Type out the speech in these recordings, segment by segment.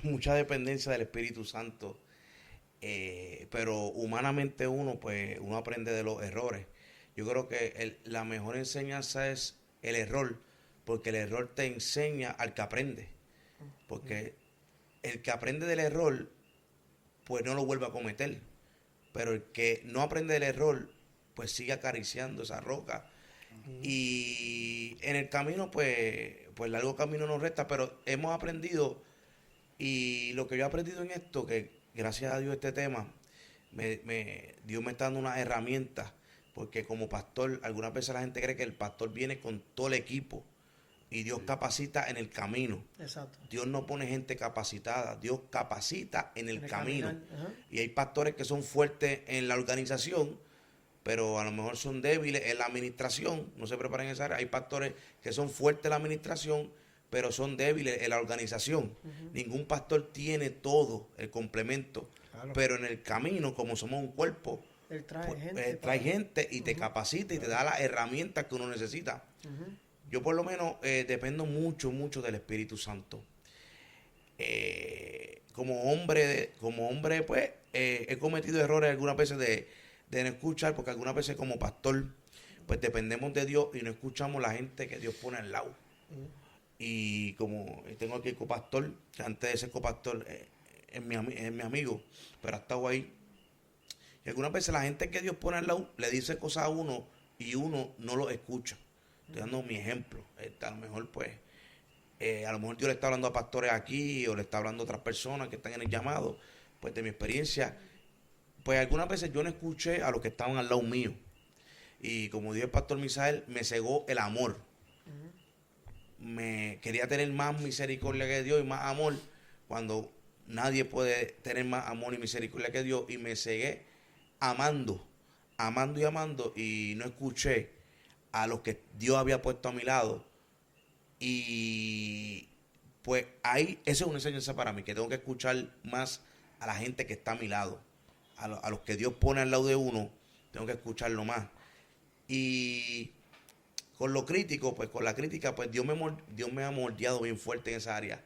mucha dependencia del Espíritu Santo, pero humanamente uno aprende de los errores. Yo creo que la mejor enseñanza es el error, porque el error te enseña al que aprende, porque el que aprende del error, pues no lo vuelve a cometer, pero el que no aprende del error, pues sigue acariciando esa roca. Y en el camino, pues largo camino nos resta, pero hemos aprendido, y lo que yo he aprendido en esto, que gracias a Dios este tema, Dios me está dando unas herramientas, porque como pastor, algunas veces la gente cree que el pastor viene con todo el equipo, y Dios capacita en el camino. Exacto. Dios no pone gente capacitada, Dios capacita en el camino. Ajá. Y hay pastores que son fuertes en la organización, pero a lo mejor son débiles en la administración, no se preparan en esa área. Hay pastores que son fuertes en la administración, pero son débiles en la organización. Ningún pastor tiene todo el complemento, Claro. pero en el camino, como somos un cuerpo, Él trae pues, gente. trae gente y te capacita y te da las herramientas que uno necesita. Yo por lo menos dependo mucho, mucho del Espíritu Santo. Como hombre, pues, he cometido errores algunas veces de no escuchar, porque algunas veces como pastor, pues dependemos de Dios y no escuchamos la gente que Dios pone al lado. Y como tengo aquí el copastor, que antes de ser copastor es mi amigo, pero ha estado ahí. Y algunas veces la gente que Dios pone al lado le dice cosas a uno y uno no lo escucha. Estoy dando mi ejemplo. A lo mejor, pues, a lo mejor Dios le está hablando a pastores aquí o le está hablando a otras personas que están en el llamado. Pues de mi experiencia, pues algunas veces yo no escuché a los que estaban al lado mío. Y como dijo el pastor Misael, me cegó el amor. Me quería tener más misericordia que Dios y más amor, cuando nadie puede tener más amor y misericordia que Dios. Y me cegué amando y no escuché a los que Dios había puesto a mi lado. Y pues ahí, esa es una enseñanza para mí, que tengo que escuchar más a la gente que está a mi lado, a los que Dios pone al lado de uno, tengo que escucharlo más. Y con lo crítico, pues con la crítica, pues Dios me ha moldeado bien fuerte en esa área,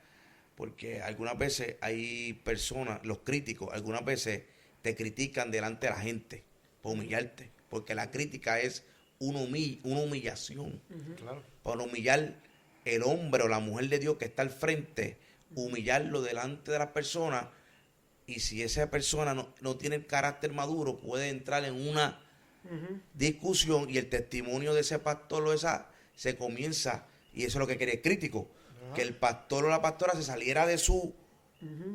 porque algunas veces hay personas, los críticos, algunas veces te critican delante de la gente, para humillarte, porque la crítica es una humillación, Claro. para humillar el hombre o la mujer de Dios que está al frente, humillarlo delante de las personas. Y si esa persona no tiene el carácter maduro, puede entrar en una discusión y el testimonio de ese pastor o esa se comienza, y eso es lo que quería el crítico, que el pastor o la pastora se saliera de su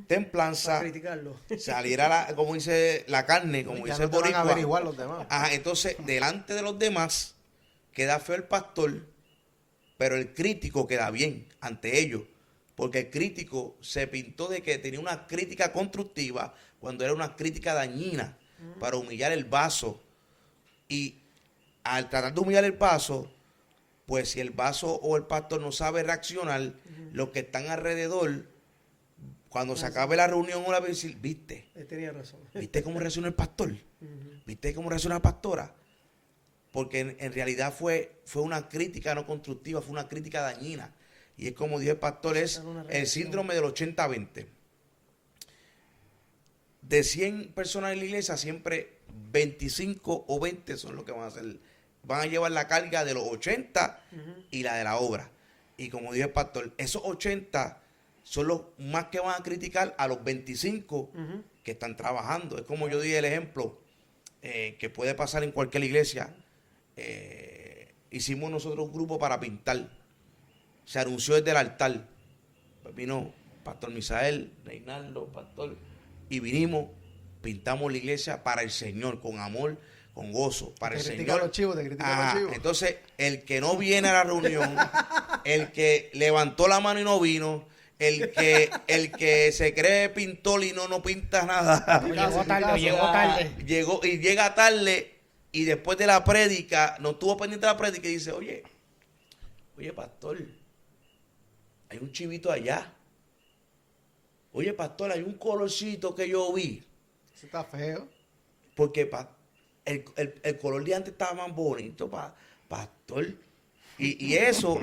templanza, Para criticarlo. saliera como dice la carne, como Ya dice no el te van a boricua. averiguar los demás. Ajá, entonces delante de los demás queda feo el pastor, pero el crítico queda bien ante ellos, porque el crítico se pintó de que tenía una crítica constructiva cuando era una crítica dañina para humillar el vaso. Y al tratar de humillar el vaso, pues si el vaso o el pastor no sabe reaccionar, los que están alrededor, cuando se acabe la reunión, uno va a decir, ¿viste? Él tenía razón. ¿Viste cómo reaccionó el pastor? ¿Viste cómo reaccionó la pastora? Porque en realidad fue una crítica no constructiva, fue una crítica dañina. Y es como dijo el pastor, es el síndrome del 80-20. De 100 personas en la iglesia, siempre 25 o 20 son los que van a hacer. Van a llevar la carga de los 80 y la de la obra. Y como dijo el pastor, esos 80 son los más que van a criticar a los 25 que están trabajando. Es como yo di el ejemplo, que puede pasar en cualquier iglesia. Hicimos nosotros un grupo para pintar. Se anunció desde el altar. Pues vino Pastor Misael, Reinaldo, Pastor, y vinimos, pintamos la iglesia para el Señor, con amor, con gozo, para el Señor. Los chivos, te critican los chivos. Entonces, el que no viene a la reunión, el que levantó la mano y no vino, el que se cree pintor y no pinta nada, llega tarde, y después de la prédica, no estuvo pendiente de la prédica y dice, oye, pastor, hay un chivito allá. Oye, pastor, hay un colorcito que yo vi. Eso está feo. Porque el color de antes estaba más bonito, pastor. Y eso,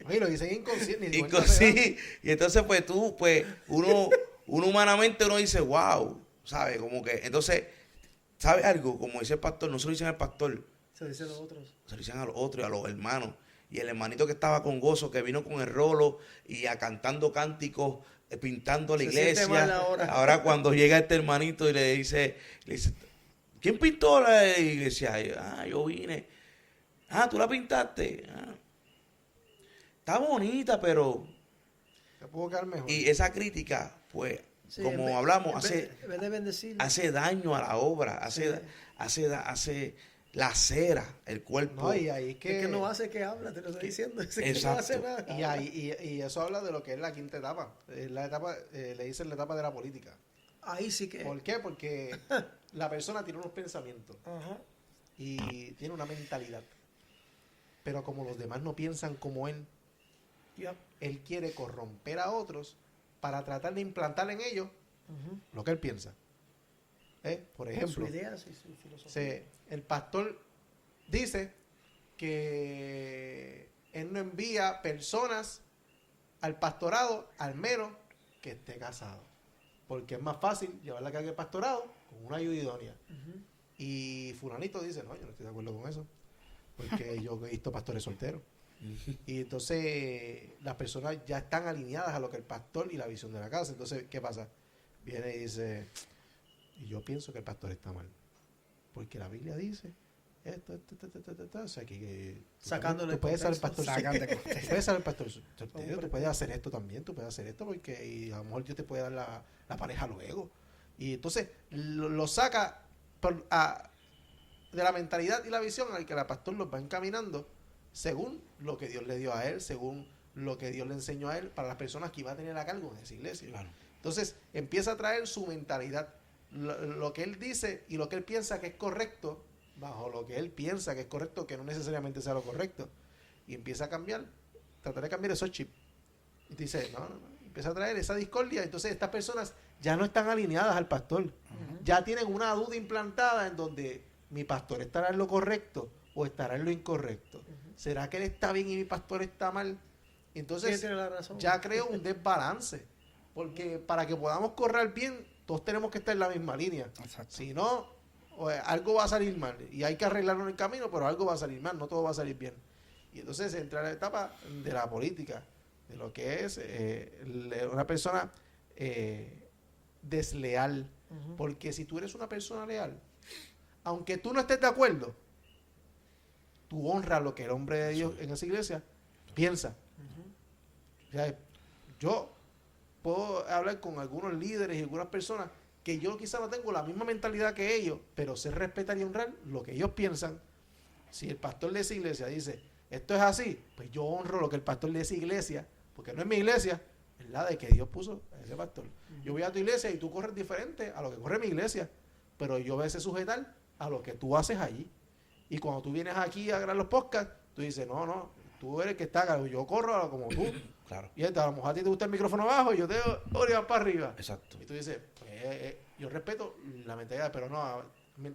Oye, lo dicen inconsciente. Sí, y entonces uno humanamente uno dice, wow, ¿sabes? Como que, entonces, ¿sabes algo? Como dice el pastor, no se lo dicen al pastor. Se lo dicen a los otros. Se lo dicen a los otros y a los hermanos. Y el hermanito que estaba con gozo, que vino con el rolo y cantando cánticos, pintando la iglesia. Ahora cuando llega este hermanito y le dice, ¿quién pintó la iglesia? Yo vine. ¿Tú la pintaste? Está bonita, pero... Se pudo quedar mejor. Y esa crítica, pues, sí, como hablamos, hace daño a la obra, hace lacera el cuerpo. No, y ahí es que no hace que habla, te lo estoy diciendo. Es que no hace nada. Y eso habla de lo que es la quinta etapa. La etapa, le dicen la etapa de la política. Ahí sí que... ¿Por qué? Porque la persona tiene unos pensamientos. Y tiene una mentalidad. Pero como los demás no piensan como él, él quiere corromper a otros para tratar de implantar en ellos lo que él piensa. Por ejemplo, su idea, su filosofía. El pastor dice que él no envía personas al pastorado al menos que esté casado, porque es más fácil llevar la carga del pastorado con una ayuda idónea. Y fulanito dice, no, yo no estoy de acuerdo con eso, porque yo he visto pastores solteros. Y entonces las personas ya están alineadas a lo que el pastor y la visión de la casa. Entonces, ¿qué pasa? Viene y dice, y yo pienso que el pastor está mal, porque la Biblia dice esto, o sea, que sacándole tú puedes ser el pastor soltero, tú puedes ser el pastor soltero, tú puedes hacer esto también, tú puedes hacer esto, porque y a lo mejor Dios te puede dar la pareja luego. Y entonces lo saca de la mentalidad y la visión al que el pastor los va encaminando según lo que Dios le dio a él, según lo que Dios le enseñó a él para las personas que iba a tener a cargo en esa iglesia. Claro. Entonces empieza a traer su mentalidad, lo que él dice y lo que él piensa que es correcto, bajo lo que él piensa que es correcto, que no necesariamente sea lo correcto, y empieza a cambiar, tratar de cambiar esos chips. Y dice, no, empieza a traer esa discordia. Entonces estas personas ya no están alineadas al pastor, ya tienen una duda implantada en donde mi pastor estará en lo correcto o estará en lo incorrecto. ¿Será que él está bien y mi pastor está mal? Entonces tiene la razón. Ya creo un desbalance, porque para que podamos correr bien todos tenemos que estar en la misma línea. Exacto. Si no, algo va a salir mal y hay que arreglarlo en el camino, pero algo va a salir mal, no todo va a salir bien. Y entonces entra la etapa de la política, de lo que es una persona desleal, porque si tú eres una persona leal, aunque tú no estés de acuerdo, tú honras lo que el hombre de Dios en esa iglesia piensa. O sea, yo puedo hablar con algunos líderes y algunas personas que yo quizá no tengo la misma mentalidad que ellos, pero sé respetar y honrar lo que ellos piensan. Si el pastor de esa iglesia dice, esto es así, pues yo honro lo que el pastor de esa iglesia, porque no es mi iglesia, es la de que Dios puso a ese pastor. Yo voy a tu iglesia y tú corres diferente a lo que corre mi iglesia, pero yo voy a ser sujetar a lo que tú haces allí. Y cuando tú vienes aquí a grabar los podcasts, tú dices, no, tú eres el que está, yo corro como tú. Claro. Y a lo mejor a ti te gusta el micrófono abajo y yo te digo, para arriba. Exacto. Y tú dices, yo respeto la mentalidad, pero no,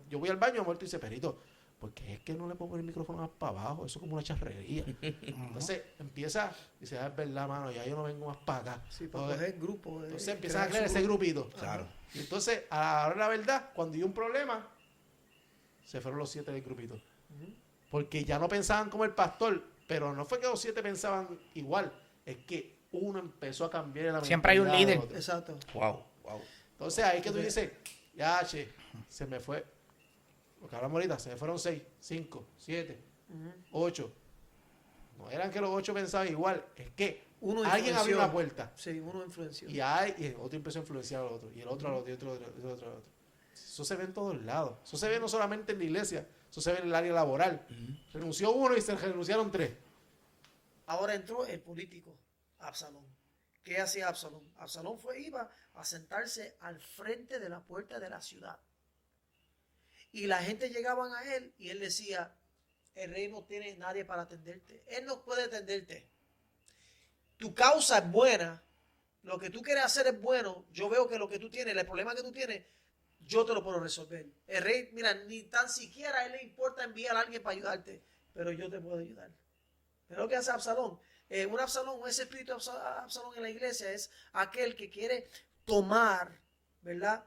yo voy al baño, amor, tú dices, perito, porque es que no le puedo poner el micrófono más para abajo, eso es como una charrería. Entonces empieza, dice, es verdad, mano, ya yo no vengo más para acá. Sí, para coger grupo. Entonces empiezas a crear ese grupito. Claro. Y entonces, a la verdad, cuando hay un problema, se fueron los 7 del grupito. Porque ya no pensaban como el pastor, pero no fue que los 7 pensaban igual, es que uno empezó a cambiar la siempre hay un líder. Exacto. Wow. Entonces ahí que tú dices, se me fue, lo que hablamos ahorita, se me fueron 6, 5, 7, 8. No eran que los 8 pensaban igual, es que alguien abrió una puerta. Sí, uno influenció. Y el otro empezó a influenciar al otro, y el otro al otro, y el otro al otro. Eso se ve en todos lados. Eso se ve no solamente en la iglesia, eso se ve en el área laboral. Renunció uno y se renunciaron 3. Ahora entró el político, Absalón. ¿Qué hacía Absalón? Absalón iba a sentarse al frente de la puerta de la ciudad. Y la gente llegaban a él y él decía, el rey no tiene nadie para atenderte. Él no puede atenderte. Tu causa es buena. Lo que tú quieres hacer es bueno. Yo veo que lo que tú tienes, el problema que tú tienes, yo te lo puedo resolver. El rey, mira, ni tan siquiera a él le importa enviar a alguien para ayudarte, pero yo te puedo ayudar. Pero lo que hace Absalón, un Absalón, ese espíritu Absalón en la iglesia es aquel que quiere tomar, ¿verdad?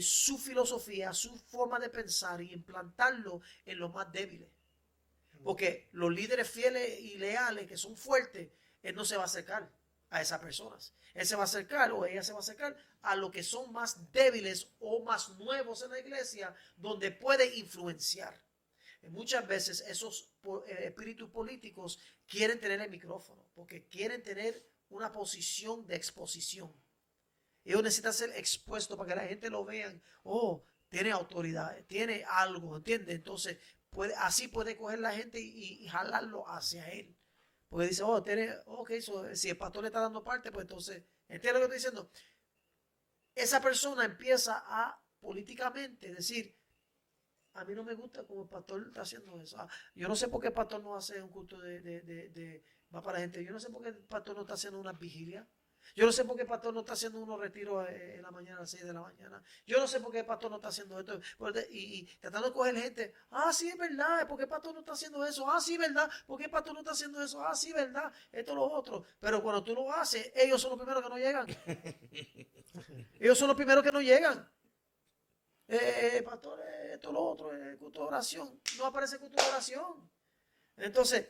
Su filosofía, su forma de pensar y implantarlo en los más débiles. Porque los líderes fieles y leales que son fuertes, él no se va a acercar a esas personas. Él se va a acercar o ella se va a acercar a los que son más débiles o más nuevos en la iglesia, donde puede influenciar. Muchas veces esos espíritus políticos quieren tener el micrófono porque quieren tener una posición de exposición. Ellos necesitan ser expuestos para que la gente lo vean. Oh, tiene autoridad, tiene algo, ¿entiendes? Entonces, así puede coger la gente y jalarlo hacia él. Porque dice, oh, si el pastor le está dando parte, pues entonces, ¿entiendes lo que estoy diciendo? Esa persona empieza a políticamente decir, a mí no me gusta como el pastor está haciendo eso. Yo no sé por qué el pastor no hace un culto va para la gente. Yo no sé por qué el pastor no está haciendo una vigilia. Yo no sé por qué el pastor no está haciendo unos retiros en la mañana, a las 6 de la mañana. Yo no sé por qué el pastor no está haciendo esto. Y tratando de coger gente. Sí, es verdad. ¿Por qué el pastor no está haciendo eso? Sí, verdad. ¿Por qué el pastor no está haciendo eso? Sí, verdad. Esto, lo otro. Pero cuando tú lo haces, ellos son los primeros que no llegan. Ellos son los primeros que no llegan. Pastor, esto, lo otro, culto de oración. No aparece culto de oración. Entonces,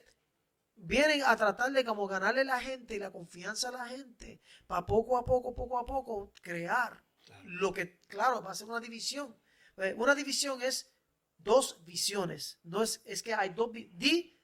vienen a tratar de como ganarle la gente y la confianza a la gente para poco a poco crear lo que, claro, va a ser una división. Una división es dos visiones. No es que hay dos,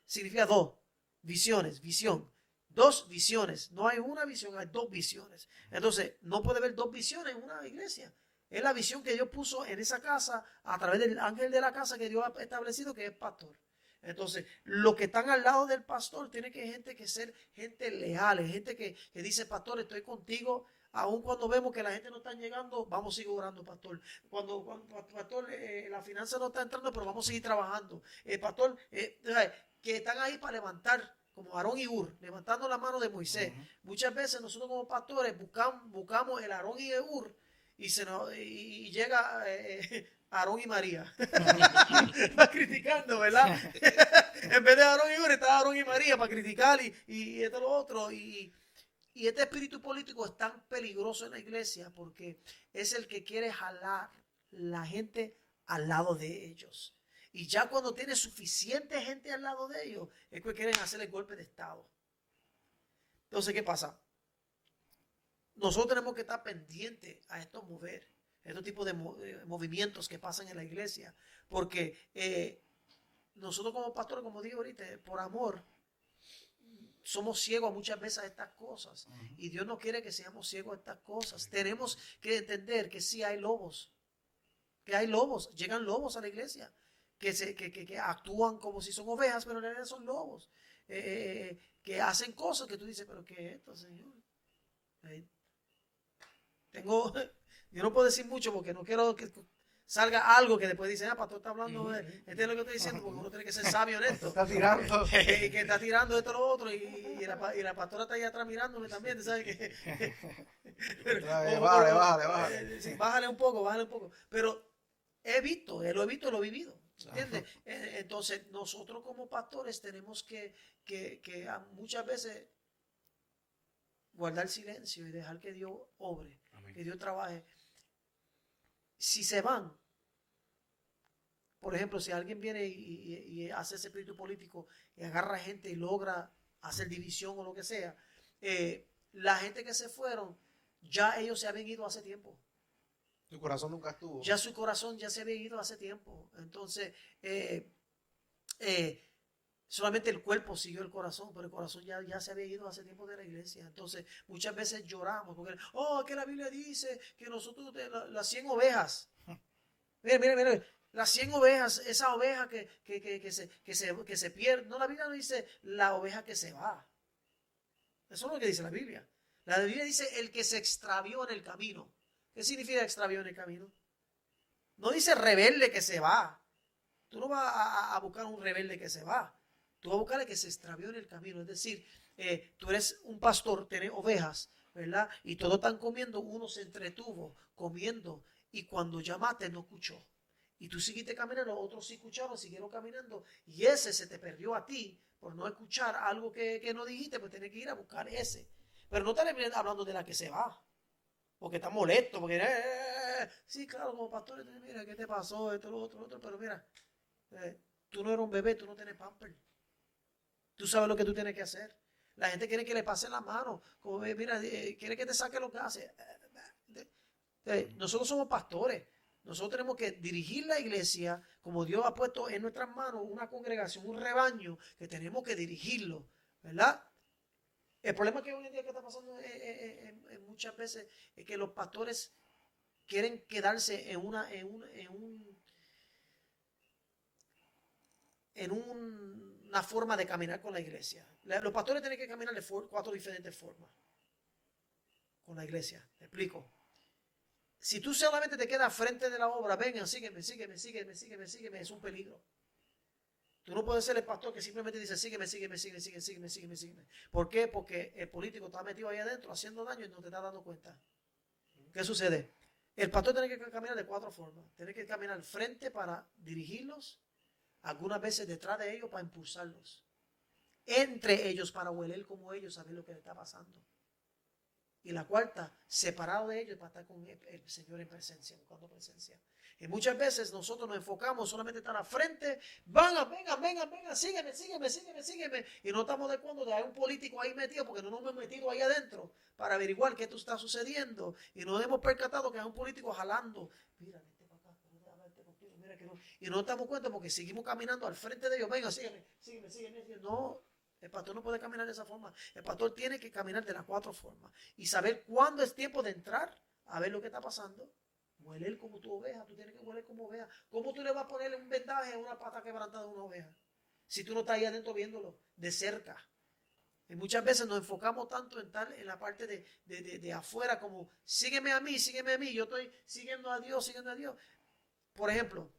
significa dos visiones, visión. Dos visiones. No hay una visión, hay dos visiones. Entonces, no puede haber dos visiones en una iglesia. Es la visión que Dios puso en esa casa a través del ángel de la casa que Dios ha establecido, que es pastor. Entonces, los que están al lado del pastor tiene que ser gente leal, gente que dice, pastor, estoy contigo, aun cuando vemos que la gente no está llegando, vamos a seguir orando, pastor. Cuando pastor, la finanza no está entrando, pero vamos a seguir trabajando. Pastor, que están ahí para levantar, como Aarón y Hur, levantando la mano de Moisés. Muchas veces nosotros como pastores buscamos el Aarón y el Hur, y llega Aarón y María. Está criticando, ¿verdad? En vez de Aarón y Hur, está Aarón y María para criticar y esto lo otro. Y este espíritu político es tan peligroso en la iglesia porque es el que quiere jalar la gente al lado de ellos. Y ya cuando tiene suficiente gente al lado de ellos, es que quieren hacer el golpe de estado. Entonces, ¿qué pasa? Nosotros tenemos que estar pendientes a estos tipos de movimientos que pasan en la iglesia, porque nosotros como pastores, como digo ahorita, por amor, somos ciegos muchas veces a estas cosas, y Dios no quiere que seamos ciegos a estas cosas. Tenemos que entender que sí hay lobos, llegan lobos a la iglesia, que actúan como si son ovejas, pero en realidad son lobos, que hacen cosas que tú dices, pero ¿qué es esto, Señor? Yo no puedo decir mucho porque no quiero que salga algo que después dicen, pastor está hablando de, es lo que estoy diciendo, porque uno tiene que ser sabio en esto. Está tirando. Que está tirando esto lo otro, y la pastora está ahí atrás mirándome también, ¿sabes? Bájale. Sí, bájale un poco. Pero lo he vivido, ¿entiendes? Entonces, nosotros como pastores tenemos que muchas veces guardar silencio y dejar que Dios obre. Amén. Que Dios trabaje. Si se van, por ejemplo, si alguien viene y hace ese espíritu político y agarra gente y logra hacer división o lo que sea, la gente que se fueron, ya ellos se habían ido hace tiempo. Su corazón nunca estuvo. Ya su corazón ya se había ido hace tiempo. Entonces, solamente el cuerpo siguió el corazón, pero el corazón ya se había ido hace tiempo de la iglesia. Entonces, muchas veces lloramos porque, que la Biblia dice que nosotros, las 100 ovejas, mira, las 100 ovejas, esa oveja que se pierde, no, la Biblia no dice la oveja que se va. Eso es lo que dice la Biblia. La Biblia dice el que se extravió en el camino. ¿Qué significa extravió en el camino? No dice rebelde que se va. Tú no vas a buscar un rebelde que se va. Tú vas a buscar el que se extravió en el camino. Es decir, tú eres un pastor, tienes ovejas, ¿verdad? Y todos están comiendo, uno se entretuvo comiendo y cuando llamaste no escuchó. Y tú seguiste caminando, otros sí escucharon, siguieron caminando y ese se te perdió a ti por no escuchar algo que no dijiste, pues tienes que ir a buscar ese. Pero no estaré hablando de la que se va, porque está molesto, porque sí, claro, como pastor, mira, ¿qué te pasó? Esto, lo otro, pero mira, tú no eres un bebé, tú no tienes pamper. Tú sabes lo que tú tienes que hacer. La gente quiere que le pase la mano, como mira, quiere que te saque lo que hace. Nosotros somos pastores. Nosotros tenemos que dirigir la iglesia como Dios ha puesto en nuestras manos una congregación, un rebaño, que tenemos que dirigirlo, ¿verdad? El problema que hoy en día que está pasando muchas veces es que los pastores quieren quedarse en una forma de caminar con la iglesia. Los pastores tienen que caminar de 4 diferentes formas con la iglesia. ¿Me explico? Si tú solamente te quedas frente de la obra, vengan, sígueme, es un peligro. Tú no puedes ser el pastor que simplemente dice, sígueme. ¿Por qué? Porque el político está metido ahí adentro haciendo daño y no te está dando cuenta. ¿Qué sucede? El pastor tiene que caminar de 4 formas. Tiene que caminar al frente para dirigirlos, algunas veces detrás de ellos para impulsarlos, entre ellos para hueler como ellos, saber lo que le está pasando. Y la cuarta, separado de ellos para estar con el Señor en presencia, buscando presencia. Y muchas veces nosotros nos enfocamos solamente estar al frente, vengan, sígueme. Y no estamos de acuerdo de hay un político ahí metido, porque no nos hemos metido ahí adentro para averiguar qué está sucediendo. Y nos hemos percatado que hay un político jalando. Mira, vete para acá, mira que no. Y no nos damos cuenta porque seguimos caminando al frente de ellos. Venga, sígueme. No. El pastor no puede caminar de esa forma. El pastor tiene que caminar de las 4 formas. Y saber cuándo es tiempo de entrar a ver lo que está pasando. Hueler como tu oveja. Tú tienes que hueler como oveja. ¿Cómo tú le vas a poner un vendaje a una pata quebrantada a una oveja? Si tú no estás ahí adentro viéndolo de cerca. Y muchas veces nos enfocamos tanto en estar en la parte de afuera como sígueme a mí. Yo estoy siguiendo a Dios. Por ejemplo,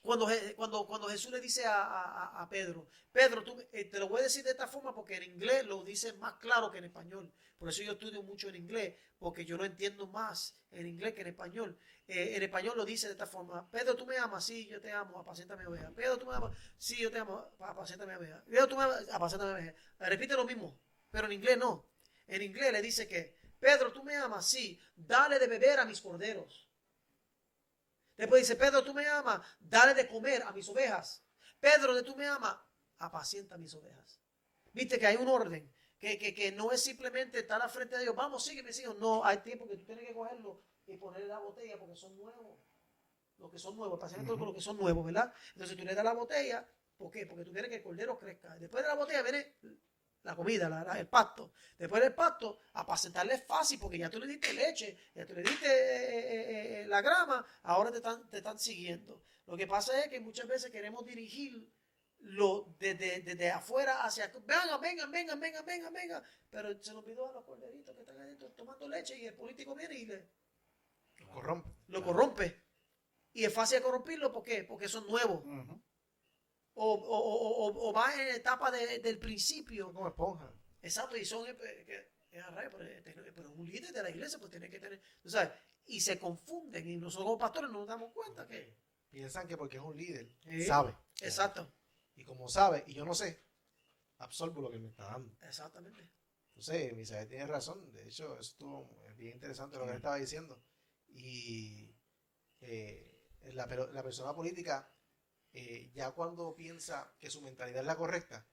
cuando Jesús le dice a Pedro, te lo voy a decir de esta forma porque en inglés lo dice más claro que en español. Por eso yo estudio mucho en inglés, porque yo lo entiendo más en inglés que en español. En español lo dice de esta forma: Pedro, tú me amas, sí, yo te amo, apacienta mi oveja. Pedro, tú me amas, sí, yo te amo, apacienta mi oveja. Pedro, tú me amas, apacienta mi oveja. Repite lo mismo, pero en inglés no. En inglés le dice que, Pedro, tú me amas, sí, dale de beber a mis corderos. Después dice, Pedro, tú me amas, dale de comer a mis ovejas. Pedro, tú me amas, apacienta mis ovejas. Viste que hay un orden, que no es simplemente estar al frente de Dios, vamos, sígueme. No, hay tiempo que tú tienes que cogerlo y ponerle la botella porque son nuevos. Los que son nuevos, paciente con los que son nuevos, ¿verdad? Entonces tú le das la botella, ¿por qué? Porque tú quieres que el cordero crezca. Después de la botella viene la comida, el pasto. Después del pasto, apacentarle es fácil porque ya tú le diste leche, ya tú le diste la grama, ahora te están siguiendo. Lo que pasa es que muchas veces queremos dirigirlo desde afuera hacia, venga, pero se nos olvidó a los corderitos que están adentro tomando leche y el político viene y lo corrompe. Y es fácil corromperlo, ¿por qué? Porque son nuevos. O va en etapa del principio. Como esponja. Exacto, y son pero un líder de la iglesia pues tiene que tener, ¿sabes? Y se confunden y nosotros como pastores no nos damos cuenta que piensan que porque es un líder sabe. Exacto. Y como sabe, y yo no sé, absorbo lo que me está dando. Exactamente. Entonces, Misael tiene razón. De hecho, eso estuvo bien interesante lo que él estaba diciendo. Y la persona política, ya cuando piensa que su mentalidad es la correcta,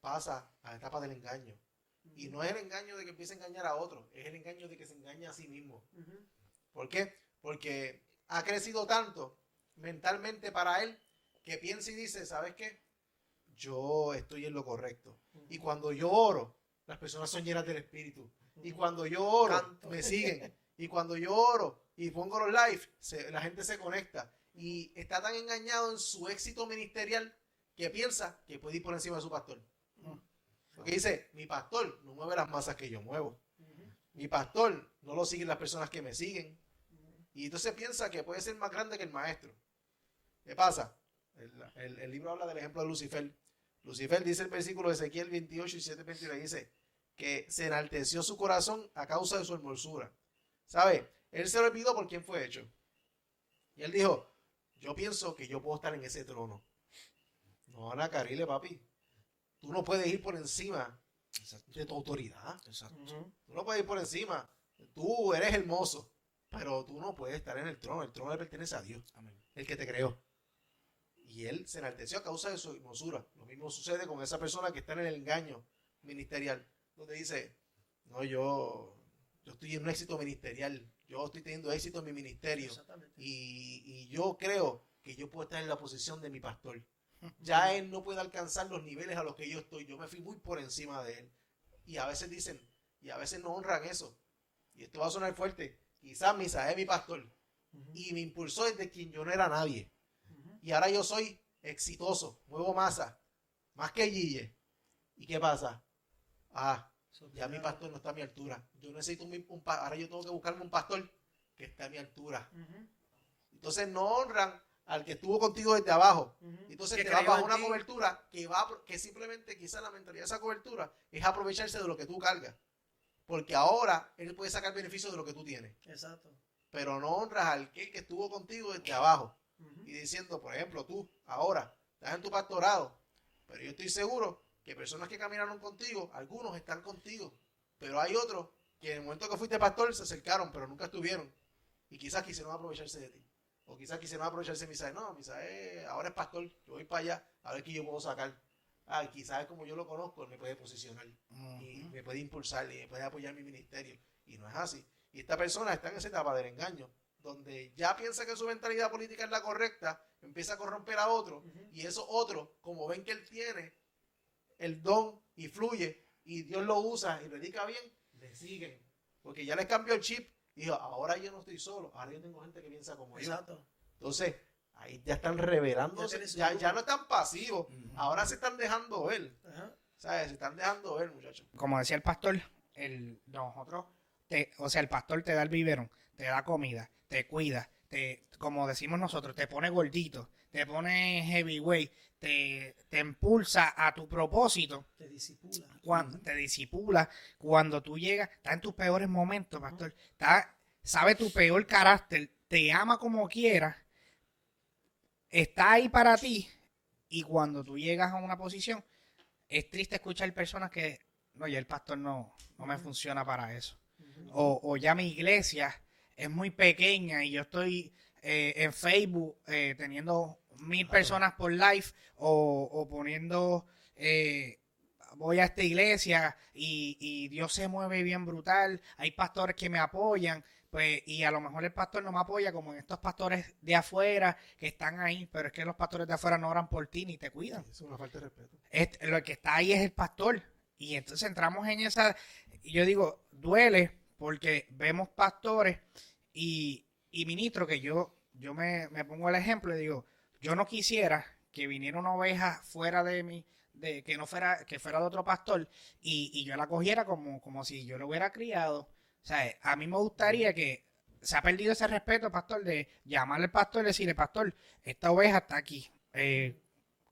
pasa a la etapa del engaño. Y no es el engaño de que empiece a engañar a otro, es el engaño de que se engaña a sí mismo. ¿Por qué? Porque ha crecido tanto mentalmente para él que piensa y dice, ¿sabes qué? Yo estoy en lo correcto. Y cuando yo oro, las personas son llenas del Espíritu. Y cuando yo oro, me siguen. Y cuando yo oro y pongo los live, la gente se conecta. Y está tan engañado en su éxito ministerial que piensa que puede ir por encima de su pastor. Porque dice, mi pastor no mueve las masas que yo muevo. Mi pastor no lo siguen las personas que me siguen. Y entonces piensa que puede ser más grande que el maestro. ¿Qué pasa? El libro habla del ejemplo de Lucifer. Lucifer dice el versículo de Ezequiel 28 y 7:21, dice que se enalteció su corazón a causa de su hermosura. ¿Sabe? Él se olvidó por quién fue hecho. Y él dijo, yo pienso que yo puedo estar en ese trono. No, Ana Carile, papi. tú no puedes ir por encima Exacto. de tu autoridad. Exacto. Ujú. Tú no puedes ir por encima. Tú eres hermoso, pero tú no puedes estar en el trono. El trono le pertenece a Dios, Amén. el que te creó. Y él se enalteció a causa de su hermosura. Lo mismo sucede con esa persona que está en el engaño ministerial, donde dice, no, yo estoy en un éxito ministerial, yo estoy teniendo éxito en mi ministerio Exactamente. y yo creo que yo puedo estar en la posición de mi pastor. Ya él no puede alcanzar los niveles a los que yo estoy, yo me fui muy por encima de él. Y a veces dicen, y a veces no honran eso. Y esto va a sonar fuerte. Quizás Misael es mi pastor Ujú. y me impulsó desde quien yo no era nadie. Ujú. Y ahora yo soy exitoso, muevo masa, más que Guille. ¿Y qué pasa? Ya mi pastor no está a mi altura. Yo necesito ahora yo tengo que buscarme un pastor que esté a mi altura. Ujú. Entonces no honran al que estuvo contigo desde abajo. Ujú. Entonces Que te vas creyó bajo en una ti. cobertura que simplemente quizás la mentalidad de esa cobertura es aprovecharse de lo que tú cargas. Porque ahora él puede sacar beneficio de lo que tú tienes. Exacto. Pero no honras al que estuvo contigo desde abajo. Ujú. Y diciendo, por ejemplo, tú ahora estás en tu pastorado, pero yo estoy seguro que personas que caminaron contigo, algunos están contigo, pero hay otros que en el momento que fuiste pastor se acercaron, pero nunca estuvieron. Y quizás quisieron aprovecharse de ti. O quizás quisieron aprovecharse de Misael. No, Misael ahora es pastor, yo voy para allá a ver qué yo puedo sacar. Quizás como yo lo conozco, él me puede posicionar y me puede impulsar y me puede apoyar en mi ministerio. Y no es así. Y esta persona está en esa etapa del engaño, donde ya piensa que su mentalidad política es la correcta, empieza a corromper a otro, Ujú. y esos otros, como ven que él tiene el don y fluye, y Dios lo usa y predica bien, le siguen. Porque ya les cambió el chip, y dijo, ahora yo no estoy solo, ahora yo tengo gente que piensa como yo. Exacto. Entonces, ahí ya están revelándose, tiene su ya grupo. no están pasivos, Ujú. ahora se están dejando ver, Ajá. ¿sabes? Se están dejando ver, muchachos. Como decía el pastor, o sea, el pastor te da el biberón, te da comida, te cuida, como decimos nosotros, te pone gordito, te pone heavyweight, te impulsa a tu propósito, Te disipula. te disipula, cuando tú llegas, está en tus peores momentos, pastor, sabe tu peor carácter, te ama como quieras, está ahí para ti, y cuando tú llegas a una posición, es triste escuchar personas que, no, ya el pastor no me funciona para eso. Ujú. O ya mi iglesia es muy pequeña y yo estoy en Facebook teniendo 1000 personas por live o poniendo voy a esta iglesia y Dios se mueve bien brutal, hay pastores que me apoyan, pues, y a lo mejor el pastor no me apoya como en estos pastores de afuera que están ahí, pero es que los pastores de afuera no oran por ti ni te cuidan. Es una falta de respeto. Lo que está ahí es el pastor. Y entonces entramos en esa, y yo digo, duele porque vemos pastores y ministros que yo me pongo el ejemplo y digo, yo no quisiera que viniera una oveja fuera de mí, que fuera de otro pastor y yo la cogiera como si yo lo hubiera criado. O sea, a mí me gustaría que se ha perdido ese respeto, pastor, de llamarle al pastor y decirle, pastor, esta oveja está aquí. ¿Qué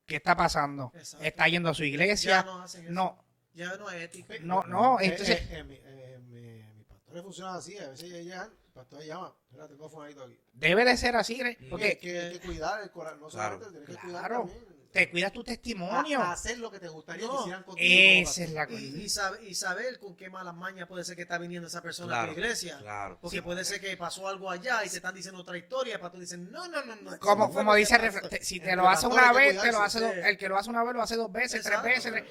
está pasando? Exacto. Está yendo a su Ya iglesia. no hacen eso. No, Ya no es ético. no, entonces, mis pastores funcionan así, a veces llegan, el pastor llama, mira, tengo fumadito aquí. debe de ser así, ¿eh? Porque Porque hay que cuidar el corazón, no Claro. solamente tienes que cuidar Claro. también. te cuidas tu testimonio. Hacer lo que te gustaría No, que hicieran contigo. Esa es la cosa. Y saber con qué malas mañas puede ser que está viniendo esa persona Claro, a tu iglesia. claro. Porque puede ser que pasó algo allá y te están diciendo otra historia. Y el pastor dice, no. eso Como, no fue como lo dice que el pasó. refrán, si te Entre lo hace pastores una hay que vez, te lo cuidarse, hace sí. el que lo hace una vez lo hace 2 veces, Exacto. 3 veces,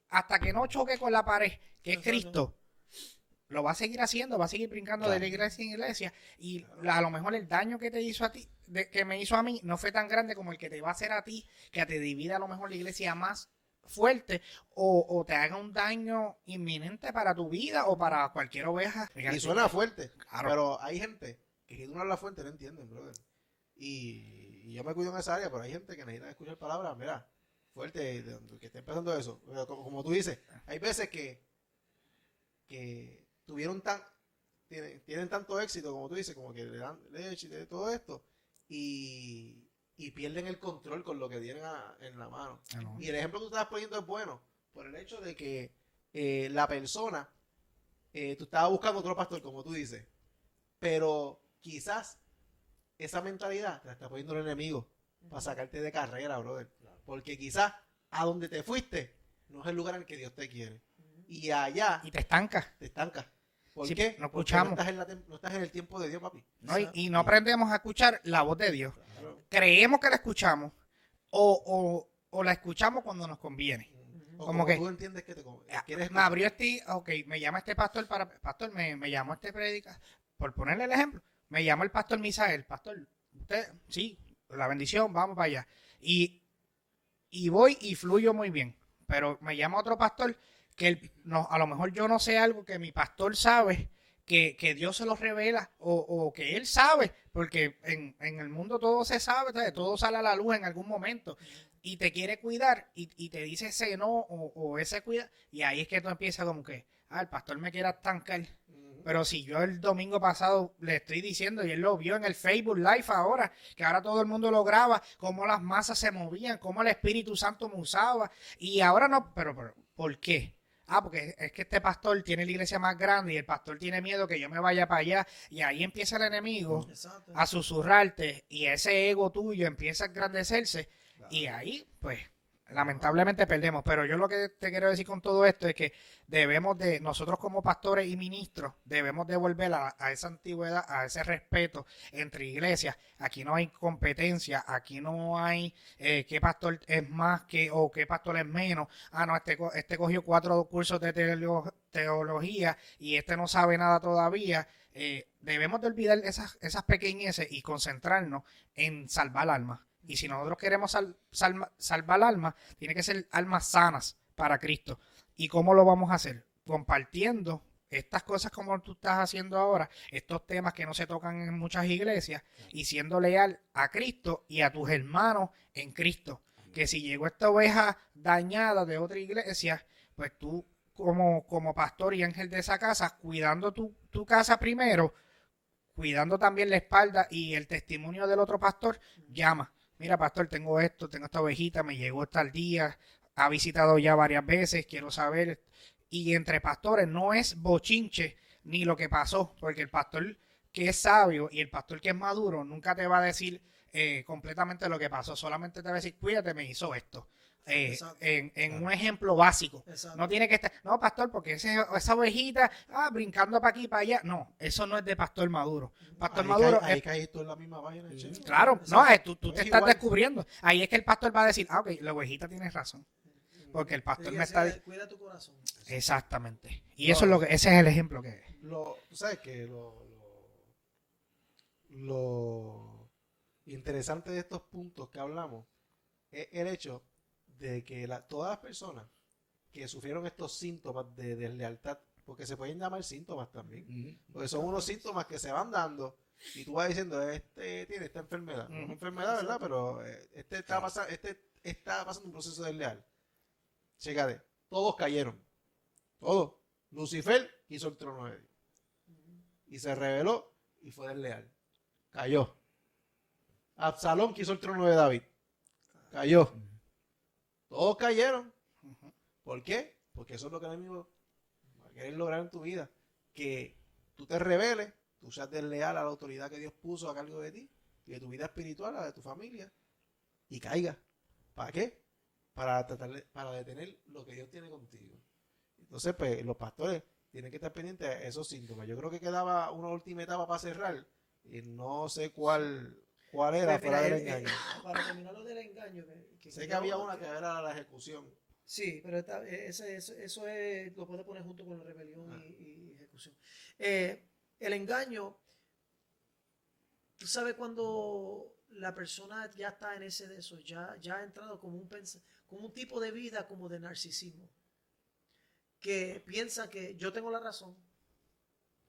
hasta que no choque con la pared, que es Exacto. Cristo. Lo va a seguir haciendo, va a seguir brincando de la iglesia en iglesia y a lo mejor el daño que te hizo a ti, que me hizo a mí, no fue tan grande como el que te va a hacer a ti, que te divida a lo mejor la iglesia más fuerte o te haga un daño inminente para tu vida o para cualquier oveja. Y suena fuerte, Claro. pero hay gente que si tú no hablas fuerte no entienden, brother. Y yo me cuido en esa área, pero hay gente que necesita escuchar palabras, mira, fuerte, que esté empezando eso. Pero como tú dices, hay veces que tienen tanto éxito, como tú dices, como que le dan leche y de todo esto, y pierden el control con lo que tienen en la mano. Ah, no. Y el ejemplo que tú estás poniendo es bueno, por el hecho de que la persona, tú estabas buscando otro pastor, como tú dices, pero quizás esa mentalidad te la está poniendo el enemigo para sacarte de carrera, brother. Porque quizás a donde te fuiste no es el lugar en el que Dios te quiere. Y allá Y te estancas. te estancas. ¿Por Sí, qué? no Porque escuchamos. no estás en el tiempo de Dios, papi. ¿No? Y no aprendemos a escuchar la voz de Dios. Claro. Creemos que la escuchamos o la escuchamos cuando nos conviene. O Como como que- tú entiendes que quieres Me abrió me llama este pastor pastor, me llamó este predica, por ponerle el ejemplo, me llamó el pastor Misael, pastor, usted, sí, la bendición, vamos para allá. Y voy y fluyo muy bien, pero me llama otro pastor que no, a lo mejor yo no sé algo que mi pastor sabe, que Dios se lo revela o que él sabe, porque en el mundo todo se sabe, ¿sabes? Todo sale a la luz en algún momento y te quiere cuidar y te dice ese no o ese cuida y ahí es que tú empiezas como que, el pastor me quiere estancar. Pero si yo el domingo pasado le estoy diciendo y él lo vio en el Facebook Live ahora, que ahora todo el mundo lo graba, cómo las masas se movían, cómo el Espíritu Santo me usaba y ahora no, pero ¿por qué? Porque es que este pastor tiene la iglesia más grande y el pastor tiene miedo que yo me vaya para allá y ahí empieza el enemigo Exacto. a susurrarte y ese ego tuyo empieza a engrandecerse y ahí pues lamentablemente perdemos. Pero yo lo que te quiero decir con todo esto es que nosotros como pastores y ministros debemos de volver a esa antigüedad, a ese respeto entre iglesias. Aquí no hay competencia, aquí no hay qué pastor es más o qué pastor es menos. No, este cogió 4 cursos de teología y este no sabe nada todavía. Debemos de olvidar esas pequeñeces y concentrarnos en salvar almas. Y si nosotros queremos salvar almas, tiene que ser almas sanas para Cristo. ¿Y cómo lo vamos a hacer? Compartiendo estas cosas como tú estás haciendo ahora, estos temas que no se tocan en muchas iglesias, y siendo leal a Cristo y a tus hermanos en Cristo. Que si llegó esta oveja dañada de otra iglesia, pues tú como pastor y ángel de esa casa, cuidando tu casa primero, cuidando también la espalda y el testimonio del otro pastor, llama. Mira, pastor, tengo esta ovejita, me llegó tal día, ha visitado ya varias veces, quiero saber. Y entre pastores no es bochinche ni lo que pasó, porque el pastor que es sabio y el pastor que es maduro nunca te va a decir completamente lo que pasó, solamente te va a decir, cuídate, me hizo esto. En un ejemplo básico. Exacto. No tiene que estar, no, pastor, porque esa ovejita, brincando para aquí, para allá. No, eso no es de pastor maduro. Pastor Maduro. Ahí caes tú en la misma vaina. Claro, Exacto. no, tú te Es estás igual. descubriendo. Ahí es que el pastor va a decir, ok, la ovejita tiene razón. Porque el pastor me está. Cuida tu corazón. Exactamente. Y eso es ese es el ejemplo que es. Tú sabes que lo interesante de estos puntos que hablamos es el hecho de que todas las personas que sufrieron estos síntomas de deslealtad, porque se pueden llamar síntomas también, porque son unos síntomas que se van dando y tú vas diciendo, este tiene esta enfermedad, no es una enfermedad, ¿verdad? Pero este está pasando un proceso desleal. Chécate, todos cayeron, todos. Lucifer quiso el trono de Dios y se rebeló y fue desleal, cayó. Absalón quiso el trono de David, cayó. Todos cayeron. ¿Por qué? Porque eso es lo que el enemigo va a querer lograr en tu vida. Que tú te rebeles, tú seas desleal a la autoridad que Dios puso a cargo de ti y de tu vida espiritual, a de tu familia, y caigas. ¿Para qué? Para detener lo que Dios tiene contigo. Entonces, pues, los pastores tienen que estar pendientes de esos síntomas. Yo creo que quedaba una última etapa para cerrar y no sé cuál era Pues, fuera mira, del engaño. Para terminar lo del engaño. Sé que había una que era la ejecución. Sí, pero eso lo puede poner junto con la rebelión y ejecución. El engaño, tú sabes cuando la persona ya está en ese de eso, ya ha entrado como un tipo de vida como de narcisismo, que piensa que yo tengo la razón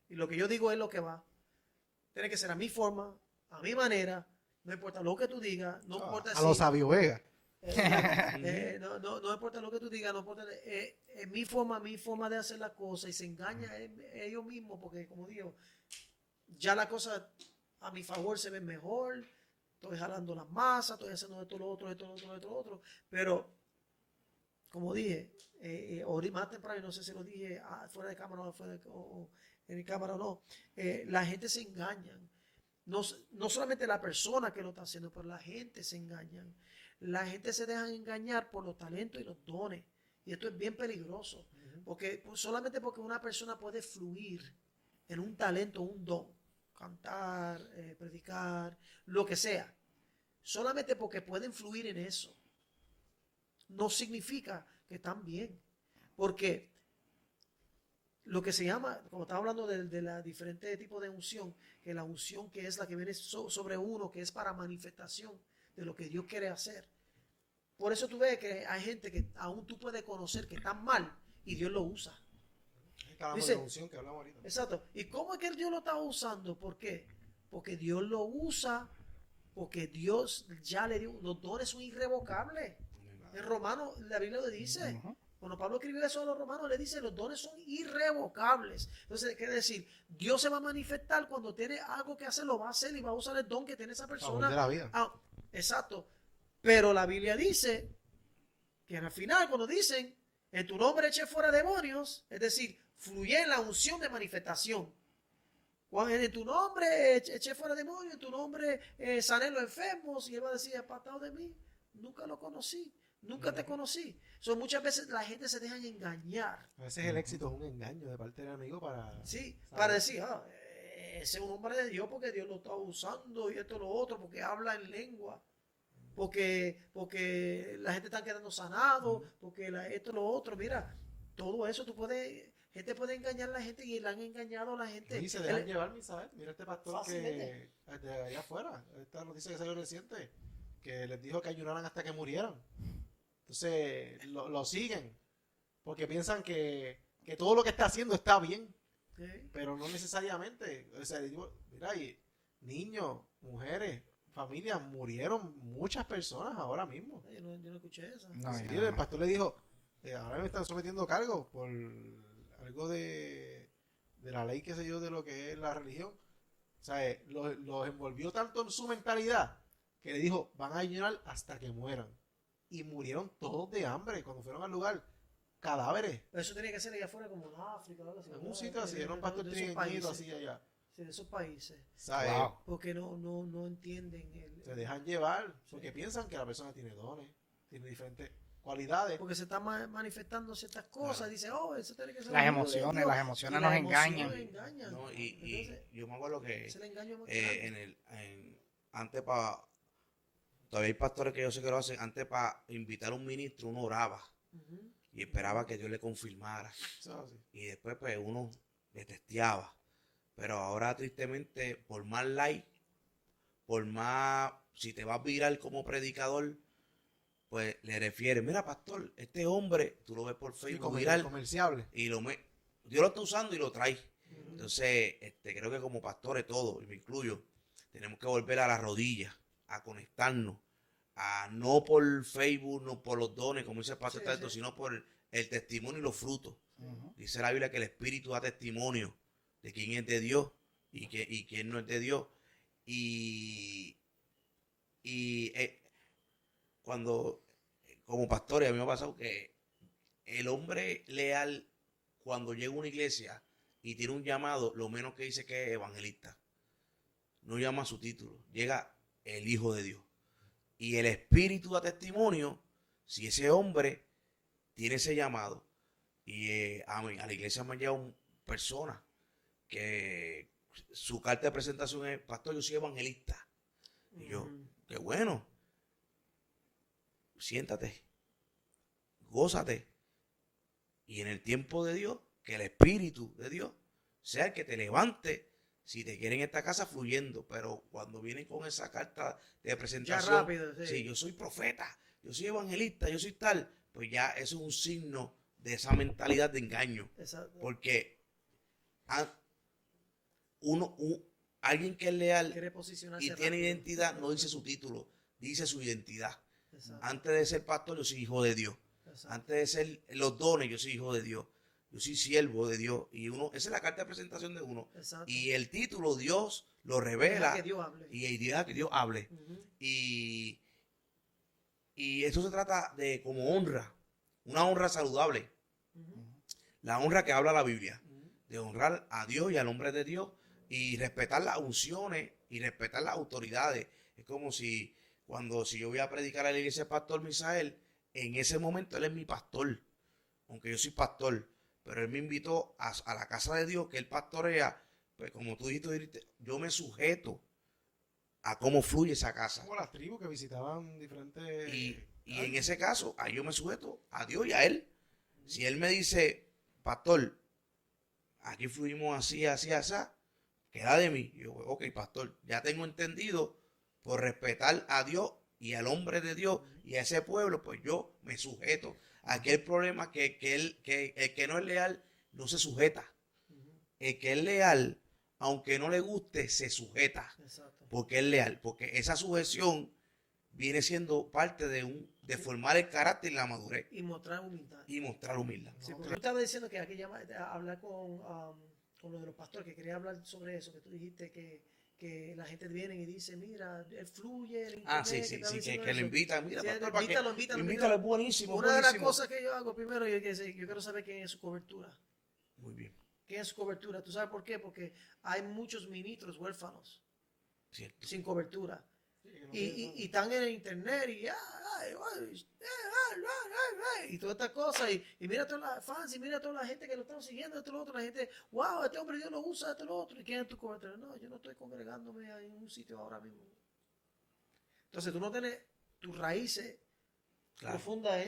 y lo que yo digo es lo que va. Tiene que ser a mi forma, a mi manera, no importa lo que tú digas, no importa A los Sabio Vega. no importa lo que tú digas, no importa, es mi forma de hacer las cosas y se engaña ellos mismos porque, como digo, ya la cosa a mi favor se ve mejor, estoy jalando las masas, estoy haciendo esto, lo otro, pero como dije, más temprano, no sé si lo dije fuera de cámara o en mi cámara o no, la gente se engaña. No solamente la persona que lo está haciendo, pero la gente se engaña. La gente se deja engañar por los talentos y los dones Y esto es bien peligroso. Porque solamente porque una persona puede fluir en un talento, un don, cantar, predicar, lo que sea, solamente porque pueden fluir en eso, no significa que están bien. Porque lo que se llama, como estaba hablando de la diferente tipo de unción, que la unción que es la que viene sobre uno, que es para manifestación de lo que Dios quiere hacer. Por eso tú ves que hay gente que aún tú puedes conocer que están mal y Dios lo usa. Dice, de unción que hablamos ahorita. Exacto. ¿Y cómo es que Dios lo está usando? ¿Por qué? Porque Dios lo usa, porque Dios ya le dio, los dones son irrevocables. En Romanos la Biblia lo dice. Cuando Pablo escribió eso a los romanos, le dice, los dones son irrevocables. Entonces, quiere decir, Dios se va a manifestar cuando tiene algo que hacer, lo va a hacer y va a usar el don que tiene esa persona. De la vida. Exacto. Pero la Biblia dice que al final, cuando dicen, en tu nombre eché fuera demonios, es decir, fluye en la unción de manifestación. Cuando en tu nombre eché fuera demonios, en tu nombre sané los enfermos, y él va a decir, apartado de mí, nunca lo conocí. Nunca te conocí. Muchas veces la gente se deja engañar. A veces el éxito es un engaño de parte del enemigo para... Sí, para decir, ese es un hombre de Dios porque Dios lo está usando y esto y lo otro, porque habla en lengua, porque la gente está quedando sanado, porque esto y lo otro. Mira, todo eso gente puede engañar a la gente y le han engañado a la gente. Y se dejan llevar, Misael. Mira este pastor fácilmente. Que de allá afuera, esta noticia que salió reciente, que les dijo que ayunaran hasta que murieran. Entonces lo siguen porque piensan que todo lo que está haciendo está bien, pero no necesariamente. O sea, digo, mira, y niños, mujeres, familias, murieron muchas personas ahora mismo. Yo no escuché eso. No, sí, el pastor le dijo, ahora me están sometiendo cargos por algo de la ley, qué sé yo, de lo que es la religión. O sea, los envolvió tanto en su mentalidad que le dijo, van a ayunar hasta que mueran. Y murieron todos de hambre cuando fueron al lugar. Cadáveres. Pero eso tenía que ser allá afuera, como en África, algo así. En un sitio así, era un pastor trigueñito así allá. Sí, de esos países. ¿Sabes? Wow. Porque no entienden. Se dejan llevar porque piensan que la persona tiene dones, tiene diferentes cualidades. Porque se están manifestando ciertas cosas. Dice, eso tiene que ser. Las emociones nos engañan. No, y yo me acuerdo que es el engaño más antes todavía hay pastores que yo sé que lo hacen, antes para invitar a un ministro uno oraba y esperaba que Dios le confirmara. Y después pues uno le testeaba. Pero ahora tristemente, por más like, por más, si te vas a viral como predicador, pues le refieres, mira pastor, este hombre, tú lo ves por Facebook viral. Comerciable. Y Dios lo está usando y lo trae. Entonces, creo que como pastores todos, y me incluyo, tenemos que volver a las rodillas, a conectarnos, a no por Facebook, no por los dones, como dice el pastor Tato, sino por el testimonio y los frutos. Dice la Biblia que el Espíritu da testimonio de quién es de Dios y quién no es de Dios. Cuando, como pastores, a mí me ha pasado que el hombre leal, cuando llega a una iglesia y tiene un llamado, lo menos que dice que es evangelista. No llama a su título, llega el Hijo de Dios. Y el Espíritu da testimonio si ese hombre tiene ese llamado. Y a la iglesia me han llegado personas que su carta de presentación es, pastor, yo soy evangelista. Y yo, qué bueno. Siéntate, gózate. Y en el tiempo de Dios, que el Espíritu de Dios sea el que te levante si te quieren en esta casa fluyendo. Pero cuando vienen con esa carta de presentación, ya rápido, sí, yo soy profeta, yo soy evangelista, yo soy tal, pues ya eso es un signo de esa mentalidad de engaño. Exacto. Porque alguien que es leal y tiene identidad no dice su título, dice su identidad. Exacto. Antes de ser pastor, yo soy hijo de Dios. Exacto. Antes de ser los dones, yo soy hijo de Dios. Yo soy siervo de Dios. Y esa es la carta de presentación de uno. Exacto. Y el título Dios lo revela. Deja que Dios hable. Y deja que Dios hable. Y eso se trata de como honra. Una honra saludable. La honra que habla la Biblia. De honrar a Dios y al hombre de Dios. Y respetar las unciones y respetar las autoridades. Es como si yo voy a predicar a la iglesia del pastor Misael, en ese momento él es mi pastor. aunque yo soy pastor, pero él me invitó a la casa de Dios, que él pastorea, pues como tú dijiste, yo me sujeto a cómo fluye esa casa. Como las tribus que visitaban diferentes... Y en ese caso, ahí yo me sujeto a Dios y a él. Si él me dice, pastor, aquí fluimos así, así, así, queda de mí. Yo, ok, pastor, ya tengo entendido, por respetar a Dios y al hombre de Dios y a ese pueblo, pues yo me sujeto. Aquí el problema es que el que no es leal no se sujeta. El que es leal, aunque no le guste, se sujeta. Exacto. Porque es leal. Porque esa sujeción viene siendo parte de formar el carácter y la madurez. Y mostrar humildad. Y mostrar humildad. Sí, porque tú estabas diciendo que hay que hablar con lo de los pastores, que quería hablar sobre eso, que tú dijiste que la gente viene y dice, mira, él fluye, el internet, Que lo invitan, mira, sí, pastor, para invítalo, es buenísimo. Una de las cosas que yo hago primero, yo quiero saber quién es su cobertura. Muy bien. ¿Quién es su cobertura? ¿Tú sabes por qué? Porque hay muchos ministros huérfanos, Cierto. sin cobertura. Y están en el internet y todas estas cosas y mira todas las fans y mira toda la gente que lo están siguiendo, esto lo otro, la gente, wow, este hombre Dios lo usa, esto lo otro, y quién es tu cobertura. No, yo no estoy congregándome en un sitio ahora mismo. Entonces tú no tienes tus raíces profundas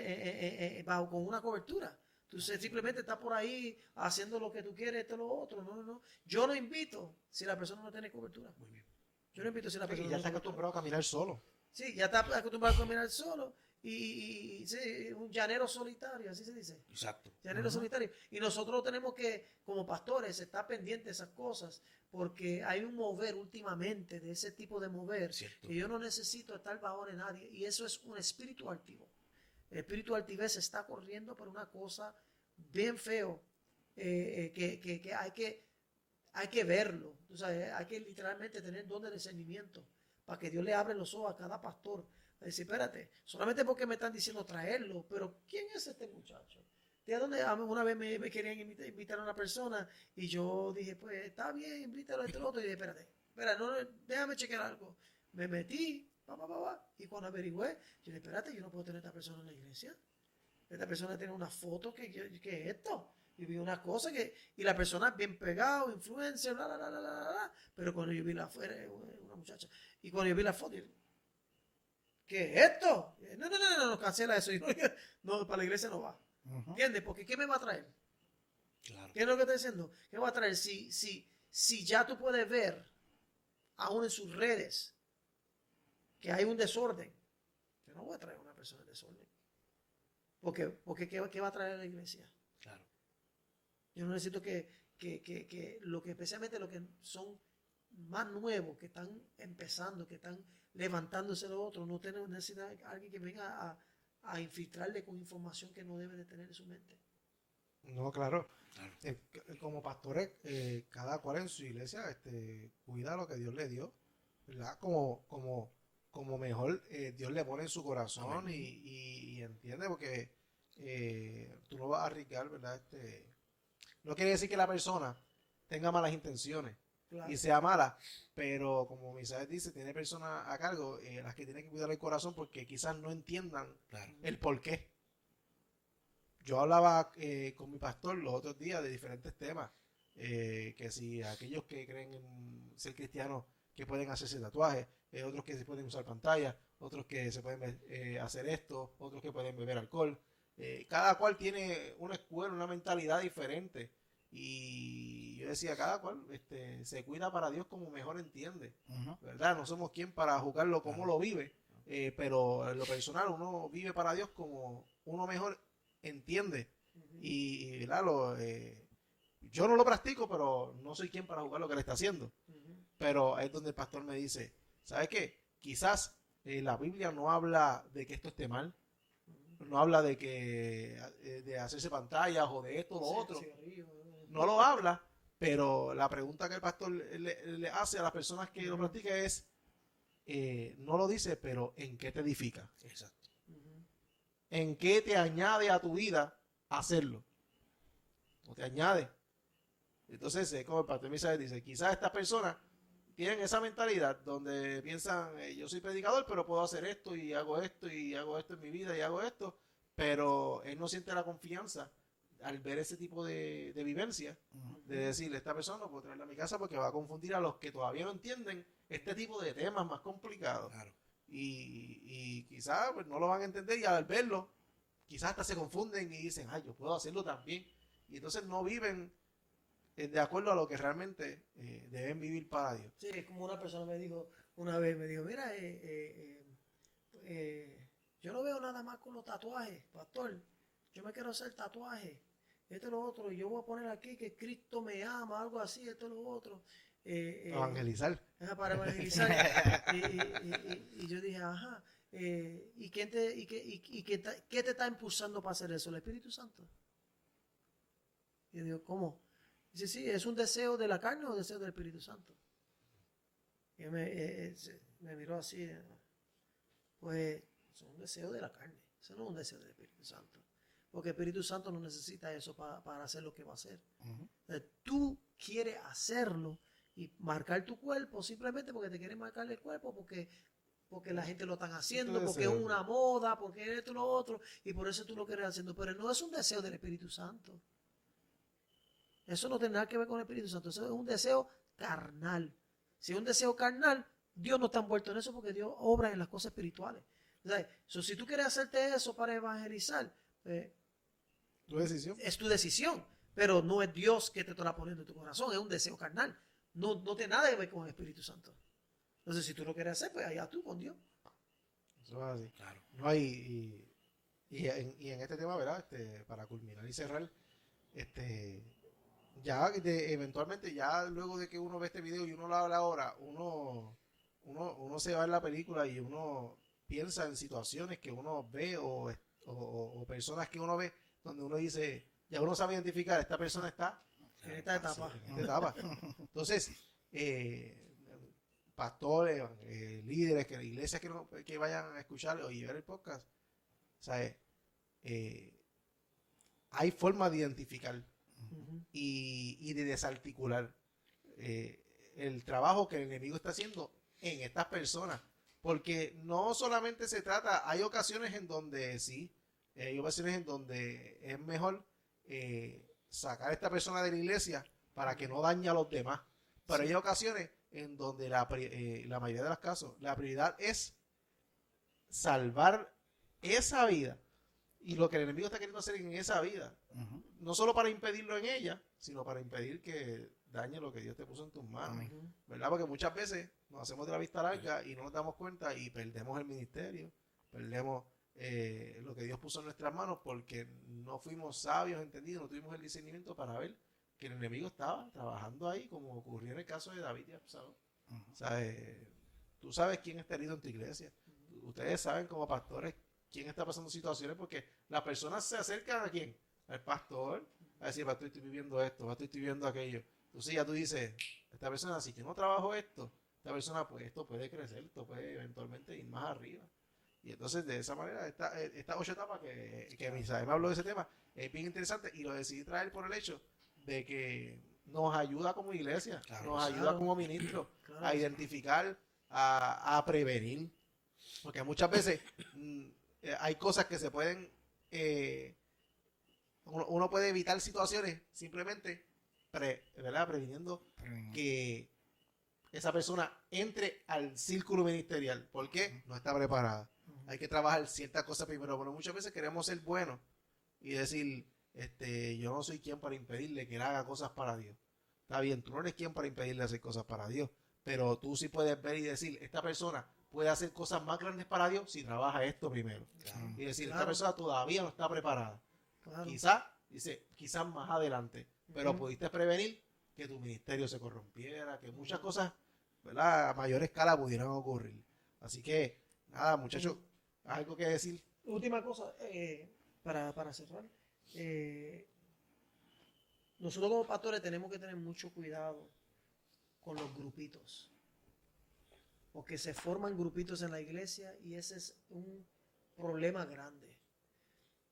bajo con una cobertura. Tú simplemente estás por ahí haciendo lo que tú quieres, esto lo otro. No. Yo no invito si la persona no tiene cobertura. Muy bien. Yo no invito si la persona ya no está tiene acostumbrado a caminar solo. Sí, ya está acostumbrado a caminar solo y sí, un llanero solitario, así se dice. Exacto. Llanero solitario. Y nosotros tenemos que, como pastores, estar pendientes de esas cosas, porque hay un mover últimamente, de ese tipo de mover, Cierto. que yo no necesito estar bajo de nadie, y eso es un espíritu altivo. El espíritu altivez está corriendo por una cosa bien feo, que hay que verlo. O sea, hay que literalmente tener don de discernimiento para que Dios le abra los ojos a cada pastor. A decir, espérate, solamente porque me están diciendo traerlo, pero ¿quién es este muchacho? ¿De dónde? Una vez me querían invitar a una persona y yo dije, pues está bien, invítalo a este otro. Y dije, espérate, déjame chequear algo. Me metí, y cuando averigüé, yo dije, espérate, yo no puedo tener a esta persona en la iglesia. Esta persona tiene una foto que es esto. Y vi una cosa y la persona bien pegado, influencer, bla, bla, bla, bla, bla, bla. Pero cuando yo vi la fuera, una muchacha, y cuando yo vi la foto, ¿qué es esto? No, cancela eso. No, para la iglesia no va. ¿Entiendes? Porque ¿qué me va a traer? Claro. ¿Qué es lo que está diciendo? ¿Qué me va a traer? Si ya tú puedes ver, aún en sus redes, que hay un desorden, yo no voy a traer a una persona en desorden. Porque ¿qué va a traer a la iglesia? Claro. Yo no necesito que especialmente los que son más nuevos, que están empezando, que están levantándose los otros, no tienen necesidad de alguien que venga a infiltrarle con información que no debe de tener en su mente. No, claro. Como pastores, cada cual en su iglesia cuida lo que Dios le dio, ¿verdad? Como mejor Dios le pone en su corazón y entiende, porque tú no vas a arriesgar, ¿verdad? No quiere decir que la persona tenga malas intenciones y sea mala, pero como Misael dice, tiene personas a cargo las que tienen que cuidar el corazón porque quizás no entiendan el por qué. Yo hablaba con mi pastor los otros días de diferentes temas, que si aquellos que creen en ser cristianos que pueden hacerse tatuajes, otros que se pueden usar pantalla, otros que se pueden hacer esto, otros que pueden beber alcohol. Cada cual tiene una escuela, una mentalidad diferente. Y yo decía, cada cual se cuida para Dios como mejor entiende. ¿Verdad? No somos quien para juzgarlo como lo vive. Pero en lo personal uno vive para Dios como uno mejor entiende. Y claro, yo no lo practico, pero no soy quien para juzgar lo que le está haciendo. Pero es donde el pastor me dice, ¿sabes qué? Quizás la Biblia no habla de que esto esté mal. No habla de que de hacerse pantallas o de esto o lo otro. No lo habla, pero la pregunta que el pastor le hace a las personas que lo practican es, no lo dice, pero ¿en qué te edifica? Exacto. ¿En qué te añade a tu vida hacerlo? ¿No te añade? Entonces, como el pastor Misael dice, quizás estas personas tienen esa mentalidad donde piensan, yo soy predicador, pero puedo hacer esto y hago esto en mi vida y hago esto, pero él no siente la confianza al ver ese tipo de vivencia, de decirle, esta persona no puedo traerla a mi casa porque va a confundir a los que todavía no entienden este tipo de temas más complicados. Claro. Y quizás pues, no lo van a entender y al verlo, quizás hasta se confunden y dicen, ay, yo puedo hacerlo también. Y entonces no viven de acuerdo a lo que realmente deben vivir para Dios. Sí, es como una persona me dijo una vez, me dijo, mira, yo no veo nada más con los tatuajes, pastor. Yo me quiero hacer tatuajes. Esto es lo otro. Y yo voy a poner aquí que Cristo me ama, algo así, esto es lo otro. Evangelizar. Para evangelizar. y yo dije, ajá. ¿Y qué te está impulsando para hacer eso? ¿El Espíritu Santo? Y yo digo, ¿cómo? Dice, sí, ¿es un deseo de la carne o un deseo del Espíritu Santo? Y él me miró así. Pues es un deseo de la carne. Eso no es un deseo del Espíritu Santo. Porque el Espíritu Santo no necesita eso para hacer lo que va a hacer. Tú quieres hacerlo y marcar tu cuerpo simplemente porque te quieres marcar el cuerpo, porque la gente lo están haciendo, porque es una moda, porque esto y lo otro, y por eso tú lo quieres haciendo. Pero no es un deseo del Espíritu Santo. Eso no tiene nada que ver con el Espíritu Santo. Eso es un deseo carnal. Si es un deseo carnal, Dios no está envuelto en eso porque Dios obra en las cosas espirituales. O sea, si tú quieres hacerte eso para evangelizar, ¿Tu decisión? es tu decisión, pero no es Dios que te está poniendo en tu corazón, es un deseo carnal. No tiene nada que ver con el Espíritu Santo. Entonces, si tú lo quieres hacer, pues allá tú con Dios. Eso es así. Claro. No hay, y en este tema, ¿verdad? Para culminar y cerrar, ya eventualmente, ya luego de que uno ve este video y uno lo habla ahora, uno se va en la película y uno piensa en situaciones que uno ve o personas que uno ve donde uno dice, ya uno sabe identificar, esta persona está En esta etapa. en esta etapa. Entonces, pastores, líderes, iglesias que vayan a escuchar o ver el podcast, ¿sabes? Hay forma de identificar y de desarticular el trabajo que el enemigo está haciendo en estas personas. Porque no solamente se trata, hay ocasiones en donde sí, hay ocasiones en donde es mejor sacar a esta persona de la iglesia para que no dañe a los demás. Pero hay ocasiones en donde la mayoría de los casos, la prioridad es salvar esa vida y lo que el enemigo está queriendo hacer en esa vida. No solo para impedirlo en ella, sino para impedir que dañe lo que Dios te puso en tus manos. ¿Verdad? Porque muchas veces nos hacemos de la vista larga y no nos damos cuenta y perdemos el ministerio, perdemos lo que Dios puso en nuestras manos porque no fuimos sabios, entendidos, no tuvimos el discernimiento para ver que el enemigo estaba trabajando ahí, como ocurrió en el caso de David y Absalón. Tú sabes quién está herido en tu iglesia. Ustedes saben como pastores quién está pasando situaciones porque las personas se acercan a quién, al pastor, a decir, pastor, estoy viviendo esto, pastor, estoy viviendo aquello. Entonces ya tú dices, esta persona, si yo no trabajo esto, esta persona, pues esto puede crecer, esto puede eventualmente ir más arriba. Y entonces de esa manera, esta 8 etapas que Misael me habló de ese tema, es bien interesante y lo decidí traer por el hecho de que nos ayuda como iglesia, nos ayuda como ministro a identificar, a prevenir. Porque muchas veces hay cosas que se pueden, uno puede evitar situaciones simplemente previniendo que esa persona entre al círculo ministerial. ¿Por qué? No está preparada. Hay que trabajar ciertas cosas primero, pero muchas veces queremos ser buenos y decir, yo no soy quien para impedirle que él haga cosas para Dios. Está bien, tú no eres quien para impedirle hacer cosas para Dios, pero tú sí puedes ver y decir, esta persona puede hacer cosas más grandes para Dios si trabaja esto primero. Y decir, esta persona todavía no está preparada. Quizás más adelante, pero pudiste prevenir que tu ministerio se corrompiera, que muchas cosas, ¿verdad?, a mayor escala pudieran ocurrir. Así que, nada, muchachos, algo que decir. Última cosa, para cerrar. Nosotros como pastores tenemos que tener mucho cuidado con los grupitos. Porque se forman grupitos en la iglesia y ese es un problema grande.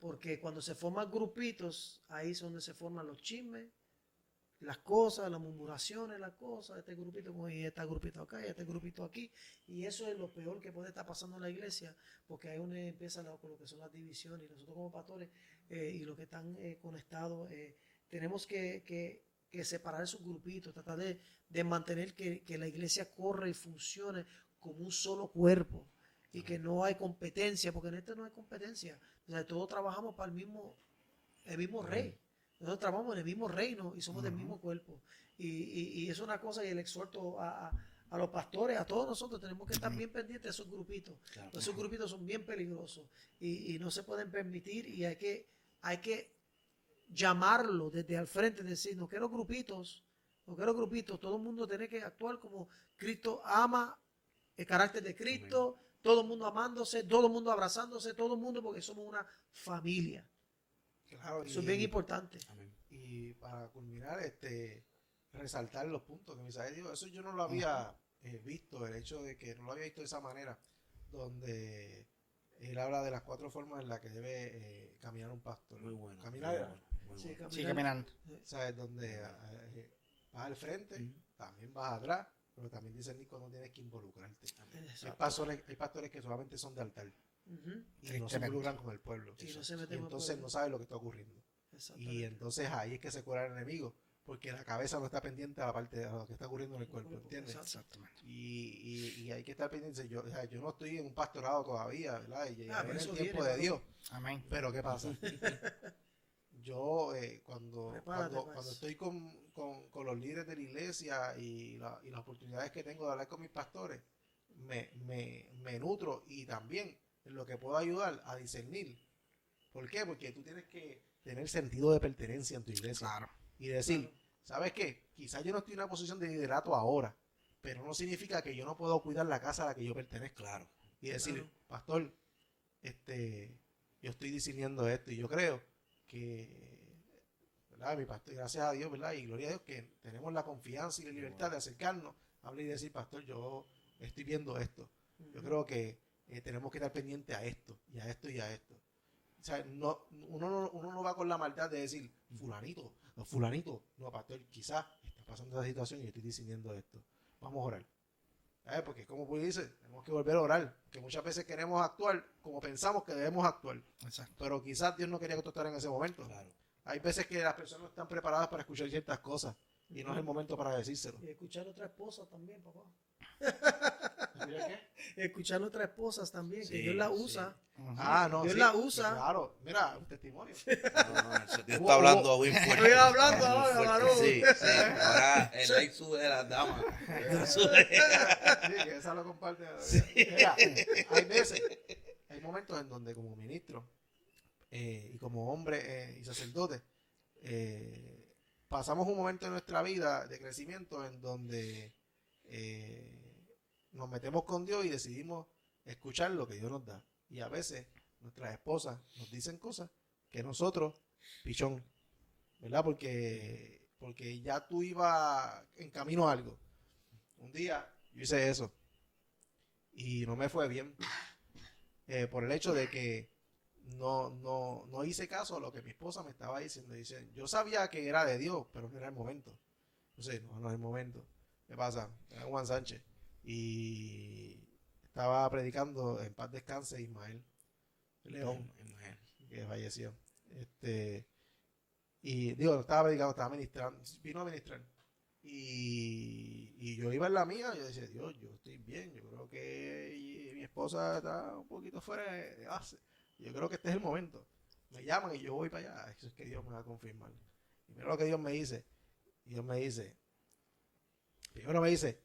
Porque cuando se forman grupitos, ahí es donde se forman los chismes, las cosas, las murmuraciones, las cosas, este grupito y este grupito acá y este grupito aquí. Y eso es lo peor que puede estar pasando en la iglesia, porque ahí uno empieza con lo que son las divisiones. Y nosotros como pastores y los que están conectados, tenemos que separar esos grupitos, tratar de mantener que la iglesia corra y funcione como un solo cuerpo y que no hay competencia, porque en este no hay competencia. O sea, todos trabajamos para el mismo rey. Nosotros trabajamos en el mismo reino y somos del mismo cuerpo. Y es una cosa, y el exhorto a los pastores, a todos nosotros, tenemos que estar bien pendientes de esos grupitos. Claro. Esos grupitos son bien peligrosos y no se pueden permitir, y hay que llamarlo desde al frente, decir, no quiero grupitos, todo el mundo tiene que actuar como Cristo ama, el carácter de Cristo, amén. Todo el mundo amándose, todo el mundo abrazándose, todo el mundo, porque somos una familia. Claro, eso es bien importante. Amén. Y para culminar, resaltar los puntos que Misael dijo, eso yo no lo había visto, el hecho de que no lo había visto de esa manera, donde él habla de las 4 formas en las que debe caminar un pastor. Muy bueno. Caminar. Sí, caminando. ¿Sabes? Donde vas al frente, también vas atrás, pero también dice Nico, no tienes que involucrarte. Hay pastores que solamente son de altar y no se involucran con el pueblo. Y entonces no sabe lo que está ocurriendo. Y entonces ahí es que se cura el enemigo, porque la cabeza no está pendiente a la parte de lo que está ocurriendo en el cuerpo, ¿entiendes? Exactamente. Y hay que estar pendiente. Yo no estoy en un pastorado todavía, ¿verdad? Y en el tiempo de Dios. Amén. Pero ¿qué pasa? Yo cuando estoy con los líderes de la iglesia y las oportunidades que tengo de hablar con mis pastores, me nutro, y también en lo que puedo ayudar a discernir. ¿Por qué? Porque tú tienes que tener sentido de pertenencia en tu iglesia. Claro. Y decir, ¿sabes qué? Quizás yo no estoy en una posición de liderato ahora, pero no significa que yo no puedo cuidar la casa a la que yo pertenezco. Claro. Y decir, pastor, yo estoy discerniendo esto, y yo creo que, ¿verdad? Mi pastor, gracias a Dios, ¿verdad? Y gloria a Dios que tenemos la confianza y la libertad de acercarnos, hablar y decir, pastor, yo estoy viendo esto. Yo creo que tenemos que estar pendientes a esto, y a esto, y a esto. O sea, uno no va con la maldad de decir, fulanito, no, pastor, quizás está pasando esa situación y yo estoy diciendo esto. Vamos a orar. Porque como Puy dice, tenemos que volver a orar, que muchas veces queremos actuar como pensamos que debemos actuar. Exacto. Pero quizás Dios no quería que tú estuvieras en ese momento. Claro. Hay veces que las personas no están preparadas para escuchar ciertas cosas y no es el momento para decírselo. Y escuchar a otras esposas también, papá. ¿Mira qué? Escuchar a otras esposas también, que Dios la usa. Sí. No, Dios la usa. Claro, mira, un testimonio. Dios está hablando bien fuerte. Estoy hablando ahora, varón. Sí. Ahora el like sube de las damas. Sí, que esa lo comparte. Sí. Mira, hay momentos en donde como ministro y como hombre y sacerdote pasamos un momento en nuestra vida de crecimiento en donde nos metemos con Dios y decidimos escuchar lo que Dios nos da. Y a veces nuestras esposas nos dicen cosas que nosotros, pichón, ¿verdad? Porque ya tú ibas en camino a algo. Un día yo hice eso y no me fue bien por el hecho de que no hice caso a lo que mi esposa me estaba diciendo. Dice, yo sabía que era de Dios, pero no era el momento. Entonces, no es el momento. ¿Qué pasa? Era Juan Sánchez y estaba predicando, en paz descanse, Ismael León, que falleció. Y digo, no estaba predicando, estaba ministrando, vino a ministrar. Y yo iba en la mía, yo decía, Dios, yo estoy bien, yo creo que mi esposa está un poquito fuera de base. Yo creo que este es el momento. Me llaman y yo voy para allá. Eso es que Dios me va a confirmar. Y mira lo que Dios me dice. Primero me dice,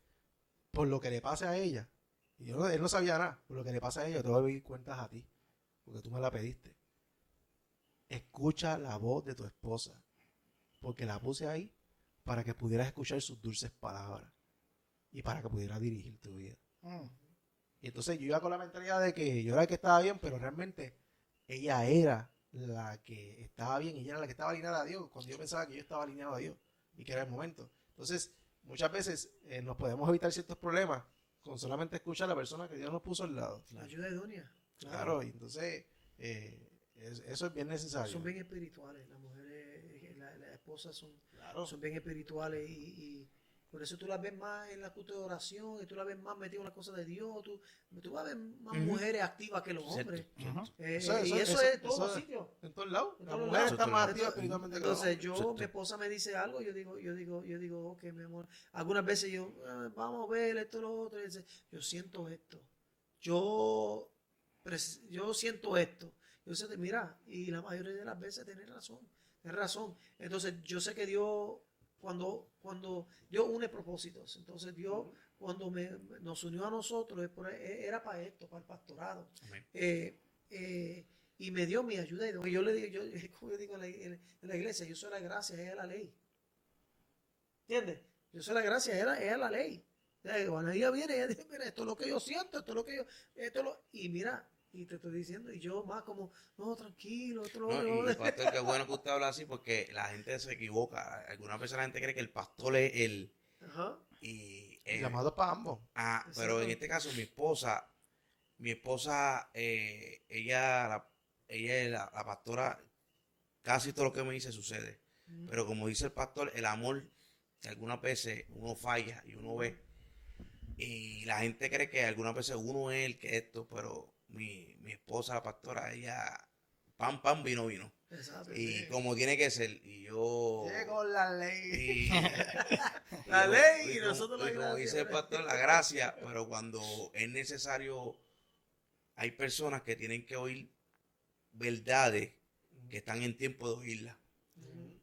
por lo que le pase a ella, y él no sabía nada, por lo que le pasa a ella, te voy a pedir cuentas a ti, porque tú me la pediste. Escucha la voz de tu esposa, porque la puse ahí para que pudieras escuchar sus dulces palabras y para que pudieras dirigir tu vida. Y entonces yo iba con la mentalidad de que yo era el que estaba bien, pero realmente ella era la que estaba bien, ella era la que estaba alineada a Dios, cuando yo pensaba que yo estaba alineado a Dios y que era el momento. Entonces, muchas veces nos podemos evitar ciertos problemas con solamente escuchar a la persona que Dios nos puso al lado. La ayuda idónea. Claro, y entonces eso es bien necesario. Son bien espirituales, las mujeres, las esposas son bien espirituales y Por eso tú las ves más en la culto de oración, y tú las ves más metidas en las cosas de Dios, tú vas a ver más Ujú. mujeres activas que los Cierto, hombres. Ujú. Y eso es en todos los es sitios. en todos lados. En La todos mujer lados. está más Entonces, activa espiritualmente que los Entonces hombres. mi esposa me dice algo, yo digo, ok, mi amor. Algunas veces yo, vamos a ver esto, lo otro. Y dice, yo siento esto. Yo siento esto. Yo sé, mira, y la mayoría de las veces tienes razón. Tienes razón. Entonces yo sé que Dios, cuando Dios une propósitos, entonces Dios, cuando nos unió a nosotros, era para esto, para el pastorado. Amén. Y me dio mi ayuda. Y yo le digo, como yo digo en la iglesia, yo soy la gracia, ella es la ley. ¿Entiendes? Yo soy la gracia, ella es la ley. Cuando ella viene, ella dice, mira, esto es lo que yo siento, esto es lo que yo, y mira, y te estoy diciendo, y yo más como, no, tranquilo, esto es lo No, otro. y pastor, qué bueno que usted habla así porque la gente se equivoca. Algunas veces la gente cree que el pastor es él. Ajá. Y, El llamado es para ambos. pero en Exacto. este caso mi esposa, ella es la pastora, casi todo lo que me dice sucede. Pero como dice el pastor, el amor, que algunas veces uno falla y uno ve. Y la gente cree que algunas veces uno es el que esto, pero mi esposa, la pastora, ella, pan, vino. Exacto. Y como tiene que ser. Y yo. Llegó la ley. Y, La ley y nosotros la como gracia, dice el ¿verdad? pastor, la gracia, pero cuando es necesario, hay personas que tienen que oír verdades que están en tiempo de oírlas.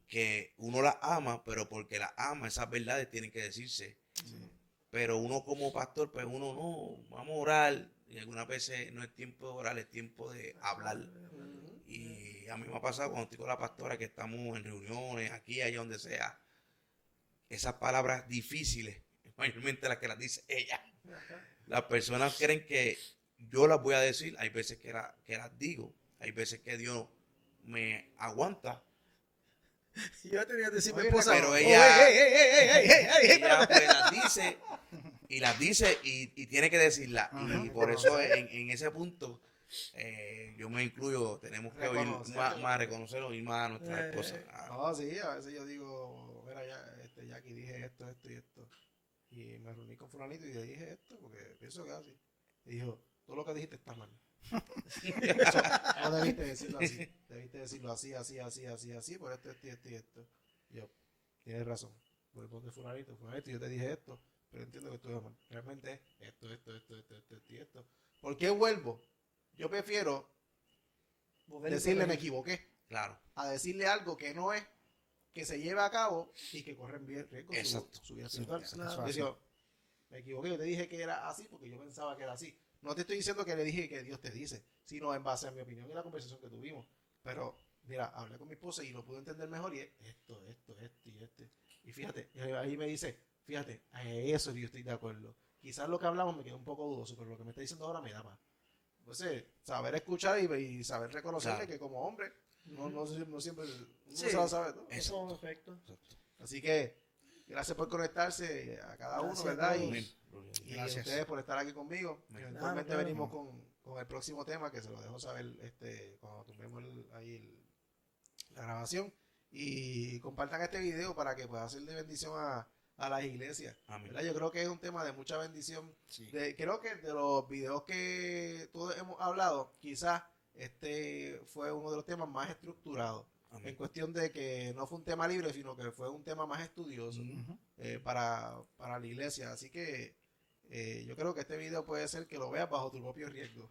Que uno las ama, pero porque las ama, esas verdades tienen que decirse. Pero uno como pastor, pues uno no, vamos a orar. Y algunas veces no es tiempo de orar, es tiempo de hablar. Y a mí me ha pasado cuando estoy con la pastora que estamos en reuniones, aquí, allá, donde sea. Esas palabras difíciles, mayormente las que las dice ella. Las personas creen que yo las voy a decir, hay veces que las digo, hay veces que Dios me aguanta. Yo tenía que decir a mi Oye, esposa, pero "Oh, ella- ey, Ella pues las dice y tiene que decirla. Y por eso en ese punto yo me incluyo, tenemos que oír Reconocer. más reconocer, oír más a nuestra esposa. No, sí, a veces yo digo, mira, Jackie, dije esto y esto. Y me reuní con fulanito y le dije esto, porque pienso que es así. Y dijo, todo lo que dijiste está mal. Eso, no debiste decirlo así. Debiste decirlo así, por esto. Y yo, tienes razón. Porque fulanito, yo te dije esto, pero entiendo que estuve mal. Realmente es esto. ¿Por qué vuelvo? Yo prefiero decirle me equivoqué Claro, a decirle algo que no es, que se lleve a cabo y que corren bien riesgo Exacto. su vida espiritual. Claro. Yo me equivoqué, yo te dije que era así porque yo pensaba que era así. No te estoy diciendo que le dije que Dios te dice, sino en base a mi opinión y la conversación que tuvimos. Pero, mira, hablé con mi esposa y lo pude entender mejor y es esto. Y fíjate, ahí me dice, fíjate, a eso yo estoy de acuerdo. Quizás lo que hablamos me quedó un poco dudoso, pero lo que me está diciendo ahora me da más. Entonces, saber escuchar y saber reconocerle Claro. que como hombre, no siempre uno Sí. se lo sabe todo. Eso es perfecto. Así que, gracias por conectarse a cada uno, Gracias ¿verdad? a Y, todos. y Gracias. a ustedes por estar aquí conmigo. Claro, Eventualmente claro. venimos con el próximo tema, que se lo dejo saber cuando tumbemos la grabación. Y compartan este video para que pueda ser de bendición a las iglesias. Amén. ¿Verdad? Yo creo que es un tema de mucha bendición. Sí. Creo que de los videos que todos hemos hablado, quizás este fue uno de los temas más estructurados. Amén. En cuestión de que no fue un tema libre, sino que fue un tema más estudioso Ujú. para la iglesia. Así que yo creo que este video puede ser que lo veas bajo tu propio riesgo.